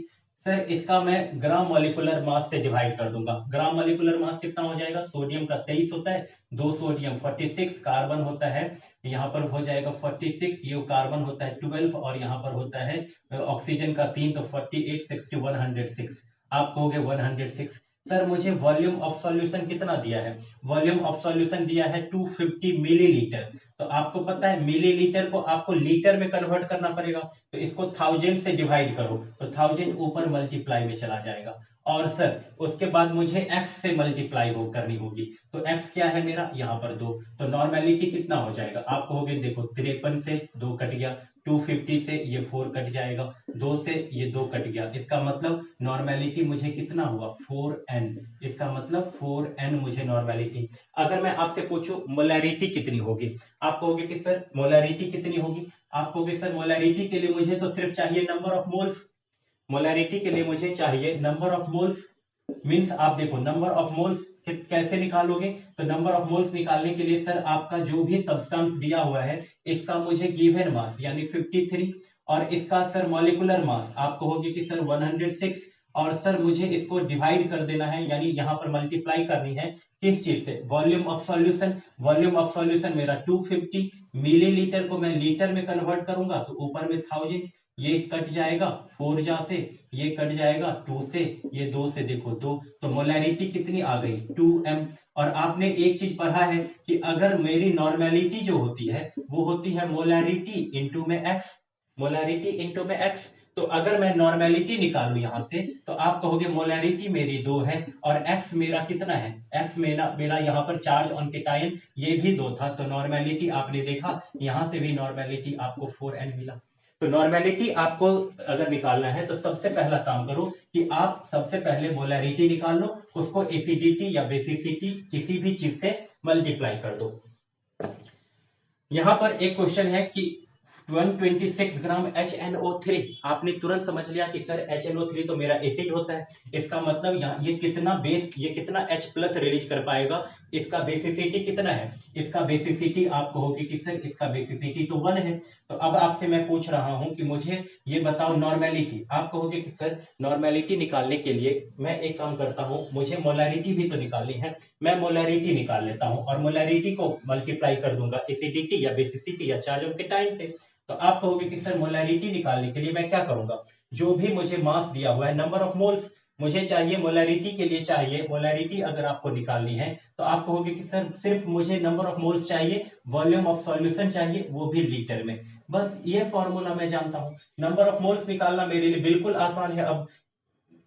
सर इसका मैं ग्राम मॉलिक्यूलर मास से डिवाइड कर दूंगा। ग्राम मॉलिक्यूलर मास कितना हो जाएगा, सोडियम का 23 होता है, 2 सोडियम 46, कार्बन होता है यहाँ पर हो जाएगा 46, ये कार्बन होता है 12 और यहाँ पर होता है ऑक्सीजन का 3, तो 48 60 106। आप कहोगे 106, सर मुझे वॉल्यूम ऑफ सॉल्यूशन कितना दिया है, वॉल्यूम ऑफ सॉल्यूशन दिया है 250 मिलीलीटर। तो आपको पता है मिलीलीटर को आपको लीटर में कन्वर्ट करना पड़ेगा, तो इसको 1000 से डिवाइड करो तो 1000 ऊपर मल्टीप्लाई में चला जाएगा। और सर उसके बाद मुझे x से मल्टीप्लाई हो करनी होगी, तो x क्या है मेरा यहाँ पर 2, तो नॉर्मेलिटी कितना हो जाएगा, आप कहोगे देखो 53 से 2 कट गया, 250 से ये 4 कट जाएगा, 2 से ये 2 कट गया, इसका मतलब नॉर्मेलिटी मुझे कितना हुआ 4n, इसका मतलब 4n मुझे नॉर्मेलिटी। अगर मैं आपसे पूछूं मोलैरिटी कितनी होगी, आप कहोगे कि सर मोलैरिटी कितनी होगी, आप कहोगे सर मोलैरिटी के लिए मुझे तो सिर्फ चाहिए नंबर ऑफ मोल्स, मोलैरिटी के लिए मुझे चाहिए नंबर ऑफ मोल्स। मींस आप देखो नंबर ऑफ मोल्स कैसे निकालोगे, तो नंबर ऑफ मोल्स निकालने के लिए सर आपका जो भी सब्सटेंस दिया हुआ है इसका मुझे गिवन मास यानी 53 और इसका सर मॉलिक्यूलर मास आप कहोगे कि सर 106, और सर मुझे इसको डिवाइड कर देना है यानी यहाँ पर मल्टीप्लाई करनी है किस चीज से, volume of solution. Volume of solution मेरा 250 मिलीलीटर को मैं लीटर में कन्वर्ट करूंगा तो ऊपर में 1000, ये कट जाएगा 4 जा से, ये कट जाएगा 2 से, ये 2 से देखो 2, तो मोलैरिटी कितनी आ गई 2m। और आपने एक चीज पढ़ा है कि अगर मेरी नॉर्मेलिटी जो होती है वो होती है मोलैरिटी इंटू में x, मोलैरिटी इंटू में x। तो अगर मैं नॉर्मेलिटी निकालू यहां से तो आप कहोगे मोलैरिटी मेरी 2 है और x मेरा कितना है, x मेरा यहाँ पर चार्ज ऑन केटायन ये भी 2 था, तो नॉर्मेलिटी आपने देखा यहां से भी नॉर्मेलिटी आपको 4n मिला। तो नॉर्मेलिटी आपको अगर निकालना है तो सबसे पहला काम करो कि आप सबसे पहले मोलैरिटी निकाल लो, उसको एसिडिटी या बेसिसिटी किसी भी चीज से मल्टीप्लाई कर दो। यहां पर एक क्वेश्चन है कि 126 ग्राम HNO3, आपने तुरंत समझ लिया कि सर HNO3 तो मेरा एसिड होता है, इसका मतलब यहाँ ये कितना बेस, ये कितना H प्लस रिलीज कर पाएगा, इसका बेसिसिटी कितना है, इसका बेसिसिटी आप कहोगे कि सर इसका बेसिसिटी तो 1 है। तो अब आपसे मैं पूछ रहा हूं कि मुझे ये बताओ नॉर्मेलिटी, आप कहोगे कि सर नॉर्मेलिटी निकालने के लिए मैं एक काम करता हूं, मुझे मोलैरिटी भी तो निकालनी है, मैं मोलैरिटी निकाल लेता हूं और मोलैरिटी को मल्टीप्लाई कर दूंगा एसिडिटी या बेसिसिटी या चार्ज ऑन केटायन से। तो आप कहोगे कि सर मोलैरिटी निकालने के लिए मैं क्या करूंगा, जो भी मुझे मास दिया हुआ है नंबर ऑफ मोल्स मुझे चाहिए, मोलैरिटी के लिए चाहिए, मोलैरिटी अगर आपको निकालनी है तो आप कहोगे कि सर सिर्फ मुझे नंबर ऑफ मोल्स चाहिए, वॉल्यूम ऑफ सॉल्यूशन चाहिए वो भी लीटर में, बस ये फॉर्मूला मैं जानता हूं। नंबर ऑफ मोल्स निकालना मेरे लिए बिल्कुल आसान है। अब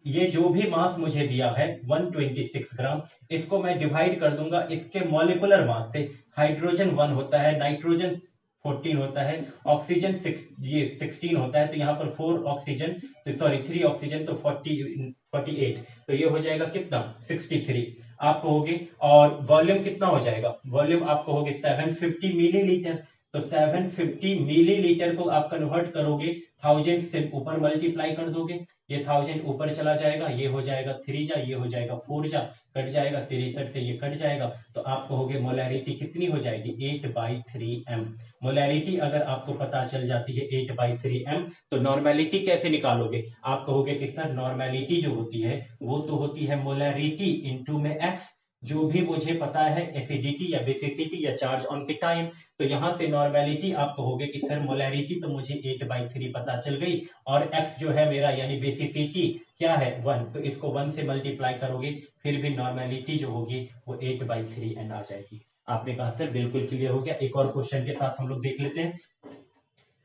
ये जो भी मास मुझे दिया है 126 ग्राम, इसको मैं डिवाइड कर दूंगा इसके मॉलिक्यूलर मास से। हाइड्रोजन 1 होता है, नाइट्रोजन 14 होता है, ऑक्सीजन 16 होता है, तो यहाँ पर 4 ऑक्सीजन, तो सॉरी 3 ऑक्सीजन, तो 48, तो ये हो जाएगा कितना 63 आप कहोगे। और वॉल्यूम कितना हो जाएगा, वॉल्यूम आप कहोगे 750 मिलीलीटर, तो 750 मिलीलीटर को आप कन्वर्ट करोगे 1000 से ऊपर मल्टीप्लाई कर दोगे, ये 1000 ऊपर चला जाएगा, ये हो जाएगा 3 जा, ये हो जाएगा 4 जा, कट जाएगा 63 से ये कट जाएगा, तो आप कहोगे मोलैरिटी कितनी हो जाएगी 8/3m। मोलैरिटी अगर आपको पता चल जाती है 8/3m तो नॉर्मेलिटी कैसे निकालोगे, आप कहोगे कि सर नॉर्मेलिटी जो होती है वो तो होती है मोलैरिटी इंटू में x, जो भी मुझे पता है एसिडिटी या बेसिसिटी या चार्ज ऑन केटायन, तो यहां से नॉर्मेलिटी आप कहोगे कि सर मोलैरिटी तो मुझे 8/3 पता चल गई और x जो है मेरा यानी बेसिसिटी क्या है 1, तो इसको 1 से मल्टीप्लाई करोगे फिर भी नॉर्मेलिटी जो होगी वो 8/3n आ जाएगी। आपने कहा सर बिल्कुल क्लियर हो गया। एक और क्वेश्चन के साथ हम लोग देख लेते हैं।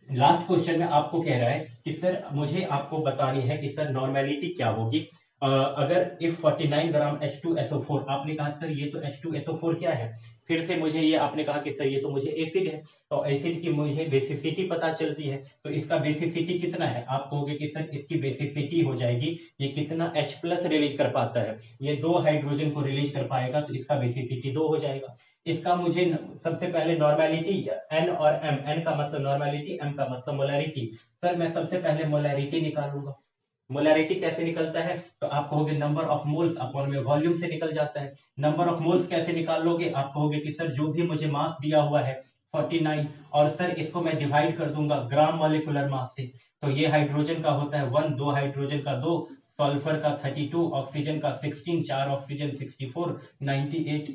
लास्ट क्वेश्चन में आपको कह रहा है कि सर मुझे आपको बतानी है कि सर नॉर्मेलिटी क्या होगी। अगर इफ 49 ग्राम H2SO4, आपने कहा सर ये तो H2SO4 क्या है, फिर से मुझे ये आपने कहा कि सर ये तो मुझे एसिड है, तो एसिड की मुझे बेसिसिटी पता चलती है, तो इसका बेसिसिटी कितना है, आप कहोगे कि सर इसकी बेसिसिटी हो जाएगी, ये कितना H प्लस रिलीज कर पाता है, ये 2 हाइड्रोजन को रिलीज कर पाएगा, तो इसका बेसिसिटी 2 हो जाएगा। इसका मुझे सबसे पहले नॉर्मेलिटी, N और M, N का मतलब नॉर्मेलिटी, M का मतलब मोलैरिटी, सर मैं सबसे पहले मोलैरिटी निकालूंगा। मोलैरिटी कैसे निकलता है, तो आप कहोगे नंबर ऑफ मोल्स अपॉन में वॉल्यूम से निकल जाता है। नंबर ऑफ मोल्स कैसे निकाल लोगे, आप कहोगे कि सर जो भी मुझे मास दिया हुआ है 49, और सर इसको मैं डिवाइड कर दूंगा ग्राम मॉलिक्यूलर मास से, तो ये हाइड्रोजन का होता है 1, 2 हाइड्रोजन का 2, सल्फर का 32, ऑक्सीजन का 16, 4 ऑक्सीजन 64, 98।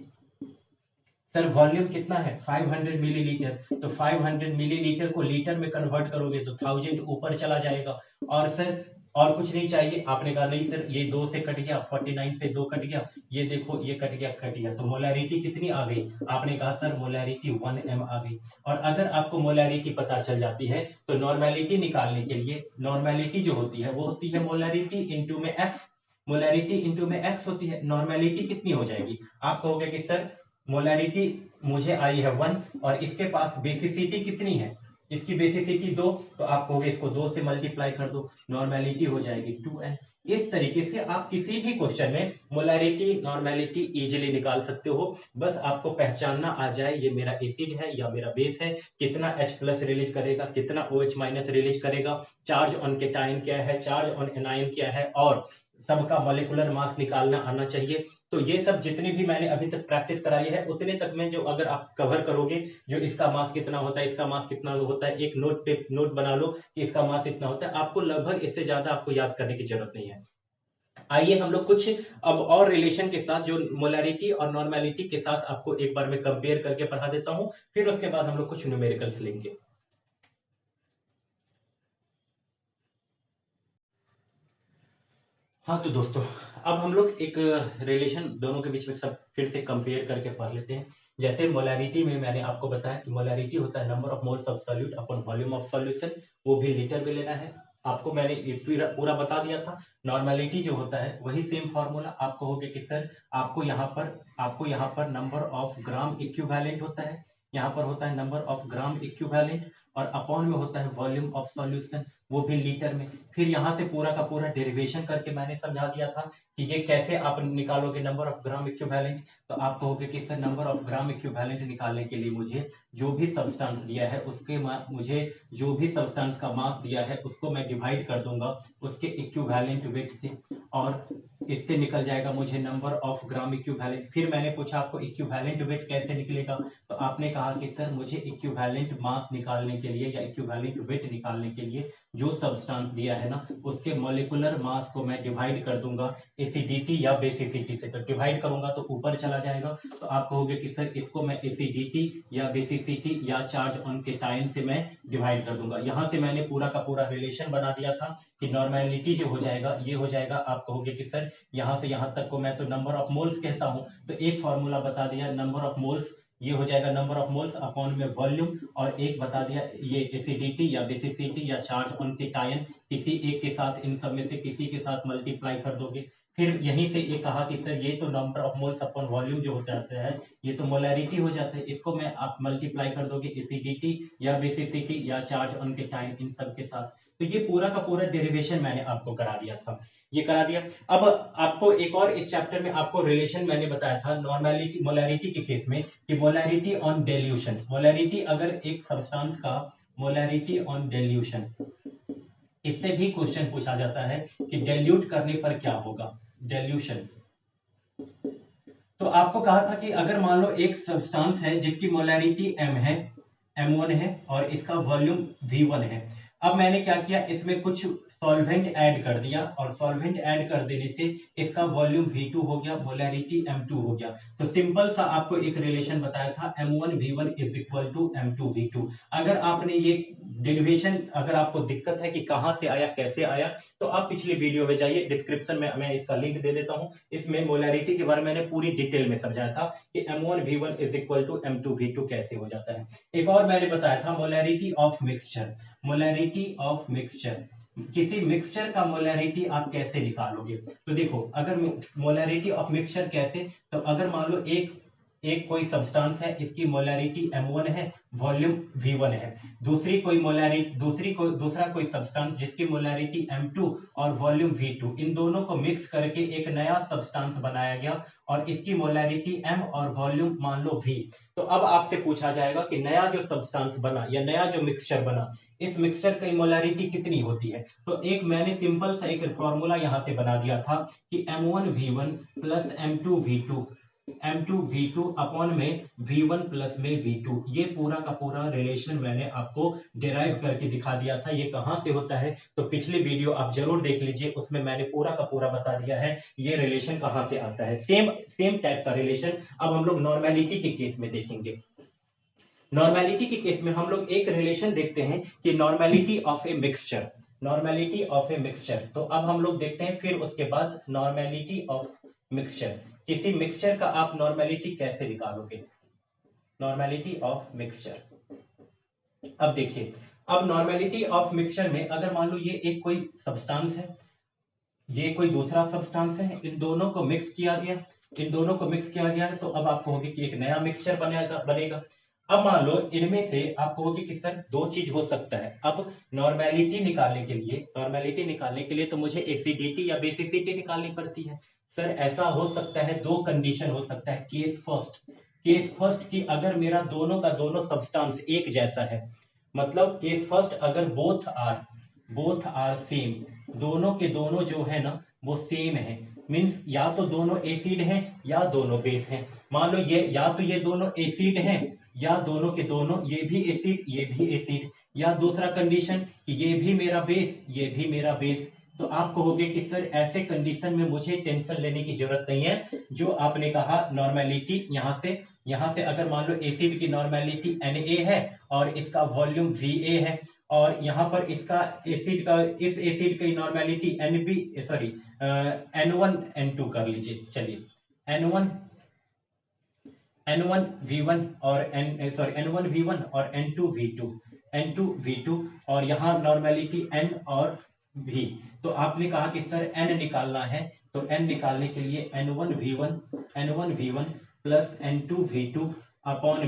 सर वॉल्यूम कितना है 500 मिलीलीटर, तो 500 मिलीलीटर को लीटर में कन्वर्ट करोगे तो 1000 ऊपर चला जाएगा। और सर और कुछ नहीं चाहिए, आपने कहा नहीं सर ये 2 से कट गया, 49 से 2 कट गया, ये देखो ये कट गया, तो मोलैरिटी कितनी आ गई, आपने कहा सर मोलैरिटी 1m आ गई। और अगर आपको मोलैरिटी पता चल जाती है तो नॉर्मेलिटी निकालने के लिए, नॉर्मेलिटी जो होती है वो होती है मोलैरिटी इंटू में x, मोलैरिटी इंटू में x होती है, नॉर्मेलिटी कितनी हो जाएगी, आप कहोगे कि सर मोलैरिटी मुझे आई है 1 और इसके पास बेसिसिटी कितनी है, इसकी बेसिसिटी 2, तो आप कहोगे इसको 2 से मल्टीप्लाई कर दो, नॉर्मेलिटी हो जाएगी 2n। इस तरीके से आप किसी भी क्वेश्चन में मोलैरिटी नॉर्मेलिटी इजीली निकाल सकते हो, बस आपको पहचानना आ जाए ये मेरा एसिड है या मेरा बेस है, कितना H प्लस रिलीज करेगा, कितना OH माइनस रिलीज करेगा, चार्ज ऑन केटाइन क्या है, चार्ज ऑन एनायन क्या है, और सबका मॉलिक्यूलर मास निकालना आना चाहिए। तो ये सब जितने भी मैंने अभी तक प्रैक्टिस कराई है उतने तक में जो अगर आप कवर करोगे, जो इसका मास कितना होता है, इसका मास कितना होता है, एक नोट पे नोट बना लो कि इसका मास इतना होता है, आपको लगभग इससे ज्यादा आपको याद करने की जरूरत नहीं है। आइए हम लोग कुछ अब और रिलेशन के साथ जो मोलैरिटी और नॉर्मेलिटी के साथ आपको एक बार में कंपेयर करके पढ़ा देता हूं, फिर उसके बाद हम लोग कुछ न्यूमेरिकल्स लेंगे। हाँ तो दोस्तों अब हम लोग एक रिलेशन दोनों के बीच में सब फिर से कंपेयर करके पढ़ लेते हैं। जैसे मोलैरिटी में मैंने आपको बताया कि मोलैरिटी होता है number of moles of solute upon volume of solution, वो भी लीटर में लेना है, आपको मैंने ये पूरा बता दिया था। नॉर्मेलिटी जो होता है वही सेम फॉर्मूला, आप कहोगे कि सर आपको यहाँ पर नंबर ऑफ ग्राम इक्विवेलेंट होता है, यहाँ पर होता है नंबर ऑफ ग्राम इक्विवेलेंट, और अपॉन में होता है वॉल्यूम ऑफ सॉल्यूशन, वो भी लीटर में। फिर यहाँ से पूरा का पूरा डेरिवेशन करके मैंने समझा दिया था कि ये कैसे आप निकालोगे नंबर ऑफ ग्राम इक्विवेलेंट, तो आप कहोगे कि sir number of gram equivalent निकालने के लिए मुझे जो भी सब्सटेंस दिया है उसके मुझे जो भी सब्सटेंस का मास दिया है उसको मैं डिवाइड कर दूंगा उसके इक्विवेलेंट वेट से, और इससे निकल जाएगा मुझे नंबर ऑफ ग्राम इक्विवेलेंट। फिर मैंने पूछा आपको इक्विवेलेंट वेट कैसे निकलेगा, तो आपने कहा कि सर मुझे इक्विवेलेंट मास निकालने के लिए या इक्विवेलेंट वेट निकालने के लिए जो सब्सटेंस दिया है ना उसके मॉलिक्यूलर मास को मैं डिवाइड कर दूंगा एसिडिटी या बेसिसिटी से, तो डिवाइड करूंगा तो ऊपर चला जाएगा, तो आप कहोगे कि सर इसको मैं एसिडिटी या बेसिसिटी या चार्ज ऑन केटायन से मैं डिवाइड कर दूंगा। यहां से मैंने पूरा का पूरा रिलेशन बना दिया था कि नॉर्मेलिटी जो हो जाएगा ये हो जाएगा, आप कहोगे कि सर यहां से यहां तक को मैं तो नंबर ऑफ मोल्स कहता हूं, तो एक फॉर्मूला बता दिया नंबर ऑफ मोल्स, ये हो जाएगा नंबर ऑफ मोल्स अपॉन में वॉल्यूम, और एक बता दिया ये एसिडिटी या बेसिसिटी या चार्ज ऑन केटायन, किसी एक के साथ इन सब में से किसी के साथ मल्टीप्लाई कर दोगे। फिर यहीं से ये कहा कि सर ये तो number of moles upon volume जो हो जाता है ये तो मोलैरिटी हो जाता है, इसको मैं आप मल्टीप्लाई कर दोगे एसिडिटी या बेसिसिटी या चार्ज ऑन केटायन इन सब के साथ। तो ये पूरा का पूरा डेरिवेशन मैंने आपको करा दिया था, ये करा दिया। अब आपको एक और इस चैप्टर में आपको रिलेशन मैंने बताया था नॉर्मेलिटी मोलैरिटी के केस में कि मोलैरिटी ऑन डेल्यूशन, मोलैरिटी अगर एक सब्सटेंस का मोलैरिटी ऑन डेल्यूशन, इससे भी क्वेश्चन पूछा जाता है कि डेल्यूट करने पर क्या होगा, डेल्यूशन। तो आपको कहा था कि अगर मान लो एक सब्सटेंस है जिसकी मोलैरिटी m है, m1 है, और इसका वॉल्यूम v1 है, अब मैंने क्या किया इसमें कुछ सॉल्वेंट ऐड कर दिया, और सॉल्वेंट ऐड कर देने से इसका वॉल्यूम v2 हो गया, मोलैरिटी m2 हो गया। तो सिंपल सा आपको एक रिलेशन बताया था m1 v1 is equal to m2 v2। अगर आपने ये डेरिवेशन अगर आपको दिक्कत है कि कहां से आया कैसे आया, तो आप पिछली वीडियो में जाइए, डिस्क्रिप्शन में मैं इसका लिंक दे देता हूं, इसमें मोलैरिटी के बारे में मैंने पूरी डिटेल में समझाया था कि m1 v1 is equal to m2 v2 कैसे हो जाता है। एक और मैंने बताया था molarity of mixture, molarity of mixture, किसी मिक्सचर का मोलैरिटी आप कैसे निकालोगे? तो देखो, अगर मोलैरिटी ऑफ मिक्सचर कैसे, तो अगर मान लो एक एक कोई सब्सटेंस है, इसकी मोलैरिटी m1 है, वॉल्यूम v1 है। दूसरा कोई सब्सटेंस जिसकी मोलैरिटी m2 और वॉल्यूम v2, इन दोनों को मिक्स करके एक नया सब्सटेंस बनाया गया और इसकी मोलैरिटी m और वॉल्यूम मान लो v। तो अब आपसे पूछा जाएगा कि नया जो सब्सटेंस बना या नया जो मिक्सचर बना, इस मिक्सचर की मोलैरिटी कितनी होती है? तो एक मैंने सिंपल सा एक फॉर्मूला यहां से बना दिया था कि m1v1 प्लस m2v2 अपॉन में v1 प्लस में v2। ये पूरा का पूरा रिलेशन मैंने आपको डिराइव करके दिखा दिया था। ये कहां से होता है? तो पिछली वीडियो आप जरूर देख लीजिए, उसमें मैंने पूरा का पूरा बता दिया है ये रिलेशन कहां से आता है। सेम टाइप का रिलेशन अब हम लोग नॉर्मेलिटी के केस में देखेंगे। नॉर्मेलिटी के केस में हम लोग एक रिलेशन देखते हैं कि normality of a mixture, normality of a mixture. तो अब हम लोग देखते हैं फिर उसके बाद नॉर्मेलिटी ऑफ मिक्सचर। किसी मिक्सचर का आप नॉर्मेलिटी कैसे निकालोगे? Normality of mixture. अब देखिए, अब नॉर्मेलिटी ऑफ मिक्सचर में अगर मान लो ये एक कोई सब्सटेंस है, ये कोई दूसरा सब्सटेंस है, इन दोनों को मिक्स किया गया, इन दोनों को मिक्स किया गया है, तो अब आप कहोगे कि एक नया मिक्सचर बनेगा। अब मान लो इनमें से आप कहोगे कि सर दो चीज हो सकता है। अब नॉर्मेलिटी निकालने के लिए तो मुझे एसिडिटी या बेसिसिटी निकालनी पड़ती है। सर ऐसा हो सकता है, दो कंडीशन हो सकता है। केस फर्स्ट की अगर मेरा दोनों का दोनों सब्सटेंस एक जैसा है, मतलब केस फर्स्ट अगर बोथ आर सेम, दोनों के दोनों जो है ना वो सेम है, मींस या तो दोनों एसिड हैं या दोनों बेस हैं। मान लो ये या तो ये दोनों एसिड हैं या दोनों के दोनों ये भी एसिड, या दूसरा कंडीशन कि ये भी मेरा बेस ये भी मेरा बेस। तो आप कहोगे कि सर ऐसे कंडीशन में मुझे टेंशन लेने की जरूरत नहीं है। जो आपने कहा नॉर्मेलिटी, यहां से अगर मान लो एसिड की नॉर्मेलिटी Na है और इसका वॉल्यूम Va है, और यहाँ पर इसका इस एसिड की नॉर्मेलिटी N1 N2 कर लीजिए। चलिए N1V1 और N1V1 और N2V2 और यहाँ नॉर्मेलिटी N और V। तो आपने कहा कि सर N निकालना है, तो N निकालने के लिए N1V1 प्लस N2V2 अपॉन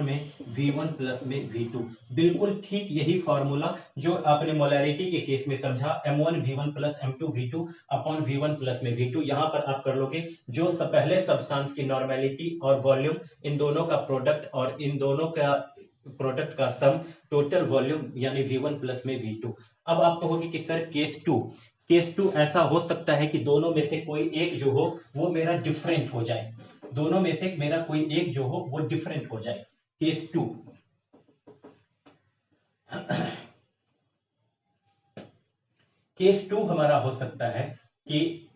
में V1 प्लस में V2। बिल्कुल ठीक यही फॉर्मूला जो आपने मोलैरिटी के केस में समझा, M1V1 plus M2V2 upon V1 plus में V2, यहां पर आप कर लोगे जो पहले सब्सटेंस की नॉर्मेलिटी और वॉल्यूम, इन दोनों का प्रोडक्ट और इन दोनों का प्रोडक्ट का सम, टोटल वॉल्यूम यानी V1 प्लस में V2। अब आप कहोगे कि सर केस टू ऐसा हो सकता है कि दोनों में से कोई एक जो हो वो मेरा डिफरेंट हो जाए, दोनों में से मेरा कोई एक जो हो वो डिफरेंट हो जाए। केस टू हमारा हो सकता है कि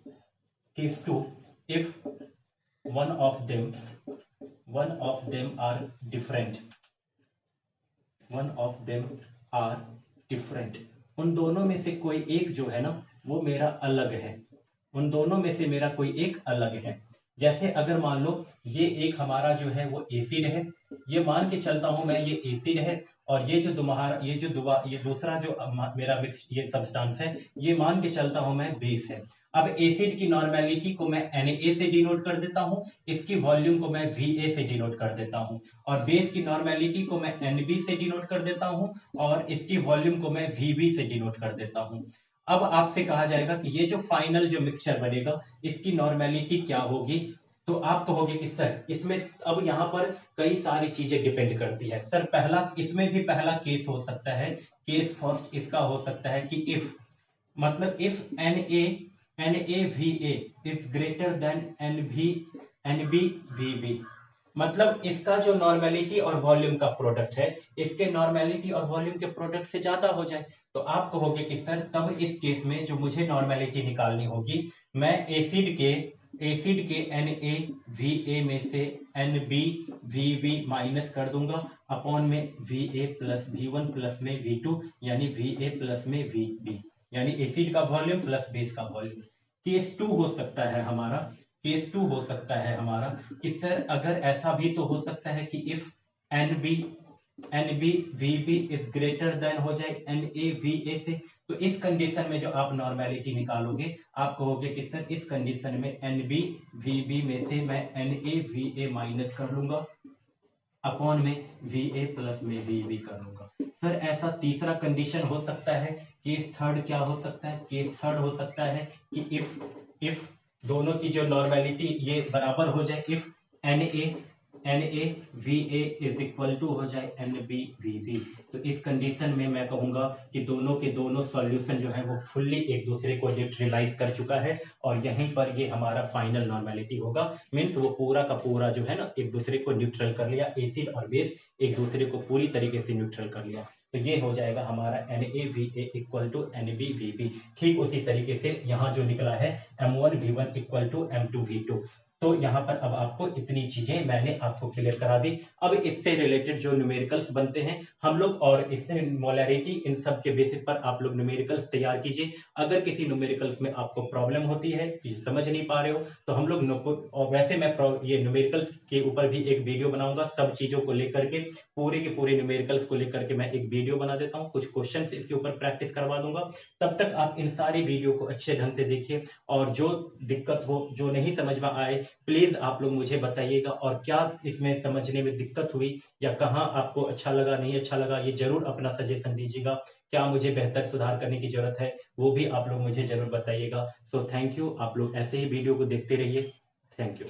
case two if one of them are different, उन दोनों में से कोई एक जो है ना वो मेरा अलग है, उन दोनों में से मेरा कोई एक अलग है। जैसे अगर मान लो ये एक हमारा जो है वो एसिड है, ये मान के चलता हूं मैं ये एसिड है, और ये दूसरा जो मेरा मिक्स ये सब्सटेंस है, ये मान के चलता हूं मैं बेस है। अब एसिड की नॉर्मेलिटी को मैं Na से डिनोट कर देता हूं, इसकी वॉल्यूम को मैं Va से डिनोट कर देता हूं, और बेस की नॉर्मेलिटी को मैं Nb से डिनोट कर देता हूं, और इसकी वॉल्यूम को मैं Vb से डिनोट कर देता हूं। अब आपसे कहा जाएगा कि ये जो फाइनल जो मिक्सचर बनेगा इसकी नॉर्मेलिटी क्या होगी? तो आप कहोगे कि सर इसमें अब यहाँ पर कई सारी चीजें डिपेंड करती है। सर इसमें भी पहला केस हो सकता है, केस फर्स्ट इसका हो सकता है कि if NaVA is greater then NbVB, मतलब इसका जो नॉर्मेलिटी और वॉल्यूम का प्रोडक्ट है इसके नॉर्मेलिटी और वॉल्यूम के प्रोडक्ट से ज्यादा हो जाए। तो आप कहोगे कि सर तब इस केस में जो मुझे नॉर्मेलिटी निकालनी होगी, मैं एसिड के NaVA में से NbVB माइनस कर दूंगा अपॉन में Va प्लस V1 प्लस में V2 यानी Va प्लस में VB, यानी एसिड का वॉल्यूम प्लस बेस का वॉल्यूम। केस टू हो सकता है हमारा कि सर अगर ऐसा भी तो हो सकता है कि if n B we b is greater than हो जाए एन ए वी ए से। तो इस कंडीशन में जो आप नॉर्मेलिटी निकालोगे, आप कहोगे कि सर इस कंडीशन में एन बी वी बी में से मैं N A V A minus कर लूंगा अपॉन में वी ए प्लस में वी बी कर लूंगा। सर ऐसा तीसरा कंडीशन हो सकता है। केस थर्ड क्या हो सकता है? केस थर्ड हो सकता है कि इफ दोनों की जो नॉर्मेलिटी ये बराबर हो जाए, if N A V A is equal to हो जाए एन बी वी बी, तो इस कंडीशन में मैं कहूंगा कि दोनों के दोनों सॉल्यूशन जो है वो फुल्ली एक दूसरे को न्यूट्रलाइज कर चुका है, और यहीं पर ये हमारा फाइनल नॉर्मेलिटी होगा। मीन्स वो पूरा का पूरा जो है ना एक दूसरे को न्यूट्रल कर लिया, एसिड और बेस एक दूसरे को पूरी तरीके से न्यूट्रल कर लिया। तो ये हो जाएगा हमारा N A V A equal to N B we B. ठीक उसी तरीके से यहाँ जो निकला है M1V1 इक्वल टू M2V2। तो यहाँ पर अब आपको इतनी चीजें मैंने आपको क्लियर करा दी। अब इससे रिलेटेड जो न्यूमेरिकल्स बनते हैं हम लोग, और इससे मोलैरिटी, इन सब के बेसिस पर आप लोग न्यूमेरिकल्स तैयार कीजिए। अगर किसी न्यूमेरिकल्स में आपको प्रॉब्लम होती है, समझ नहीं पा रहे हो, तो हम लोग और वैसे मैं ये न्यूमेरिकल्स के ऊपर भी एक वीडियो बनाऊंगा, सब चीजों को लेकर के, पूरे के पूरे न्यूमेरिकल्स को लेकर के मैं एक वीडियो बना देता हूँ, कुछ क्वेश्चंस इसके ऊपर प्रैक्टिस करवा दूंगा। तब तक आप इन सारी वीडियो को अच्छे ढंग से देखिए, और जो दिक्कत हो, जो नहीं समझ में आए, प्लीज आप लोग मुझे बताइएगा, और क्या इसमें समझने में दिक्कत हुई या कहाँ आपको अच्छा लगा नहीं अच्छा लगा, ये जरूर अपना सजेशन दीजिएगा। क्या मुझे बेहतर सुधार करने की जरूरत है, वो भी आप लोग मुझे जरूर बताइएगा। सो थैंक यू, आप लोग ऐसे ही वीडियो को देखते रहिए। Thank you.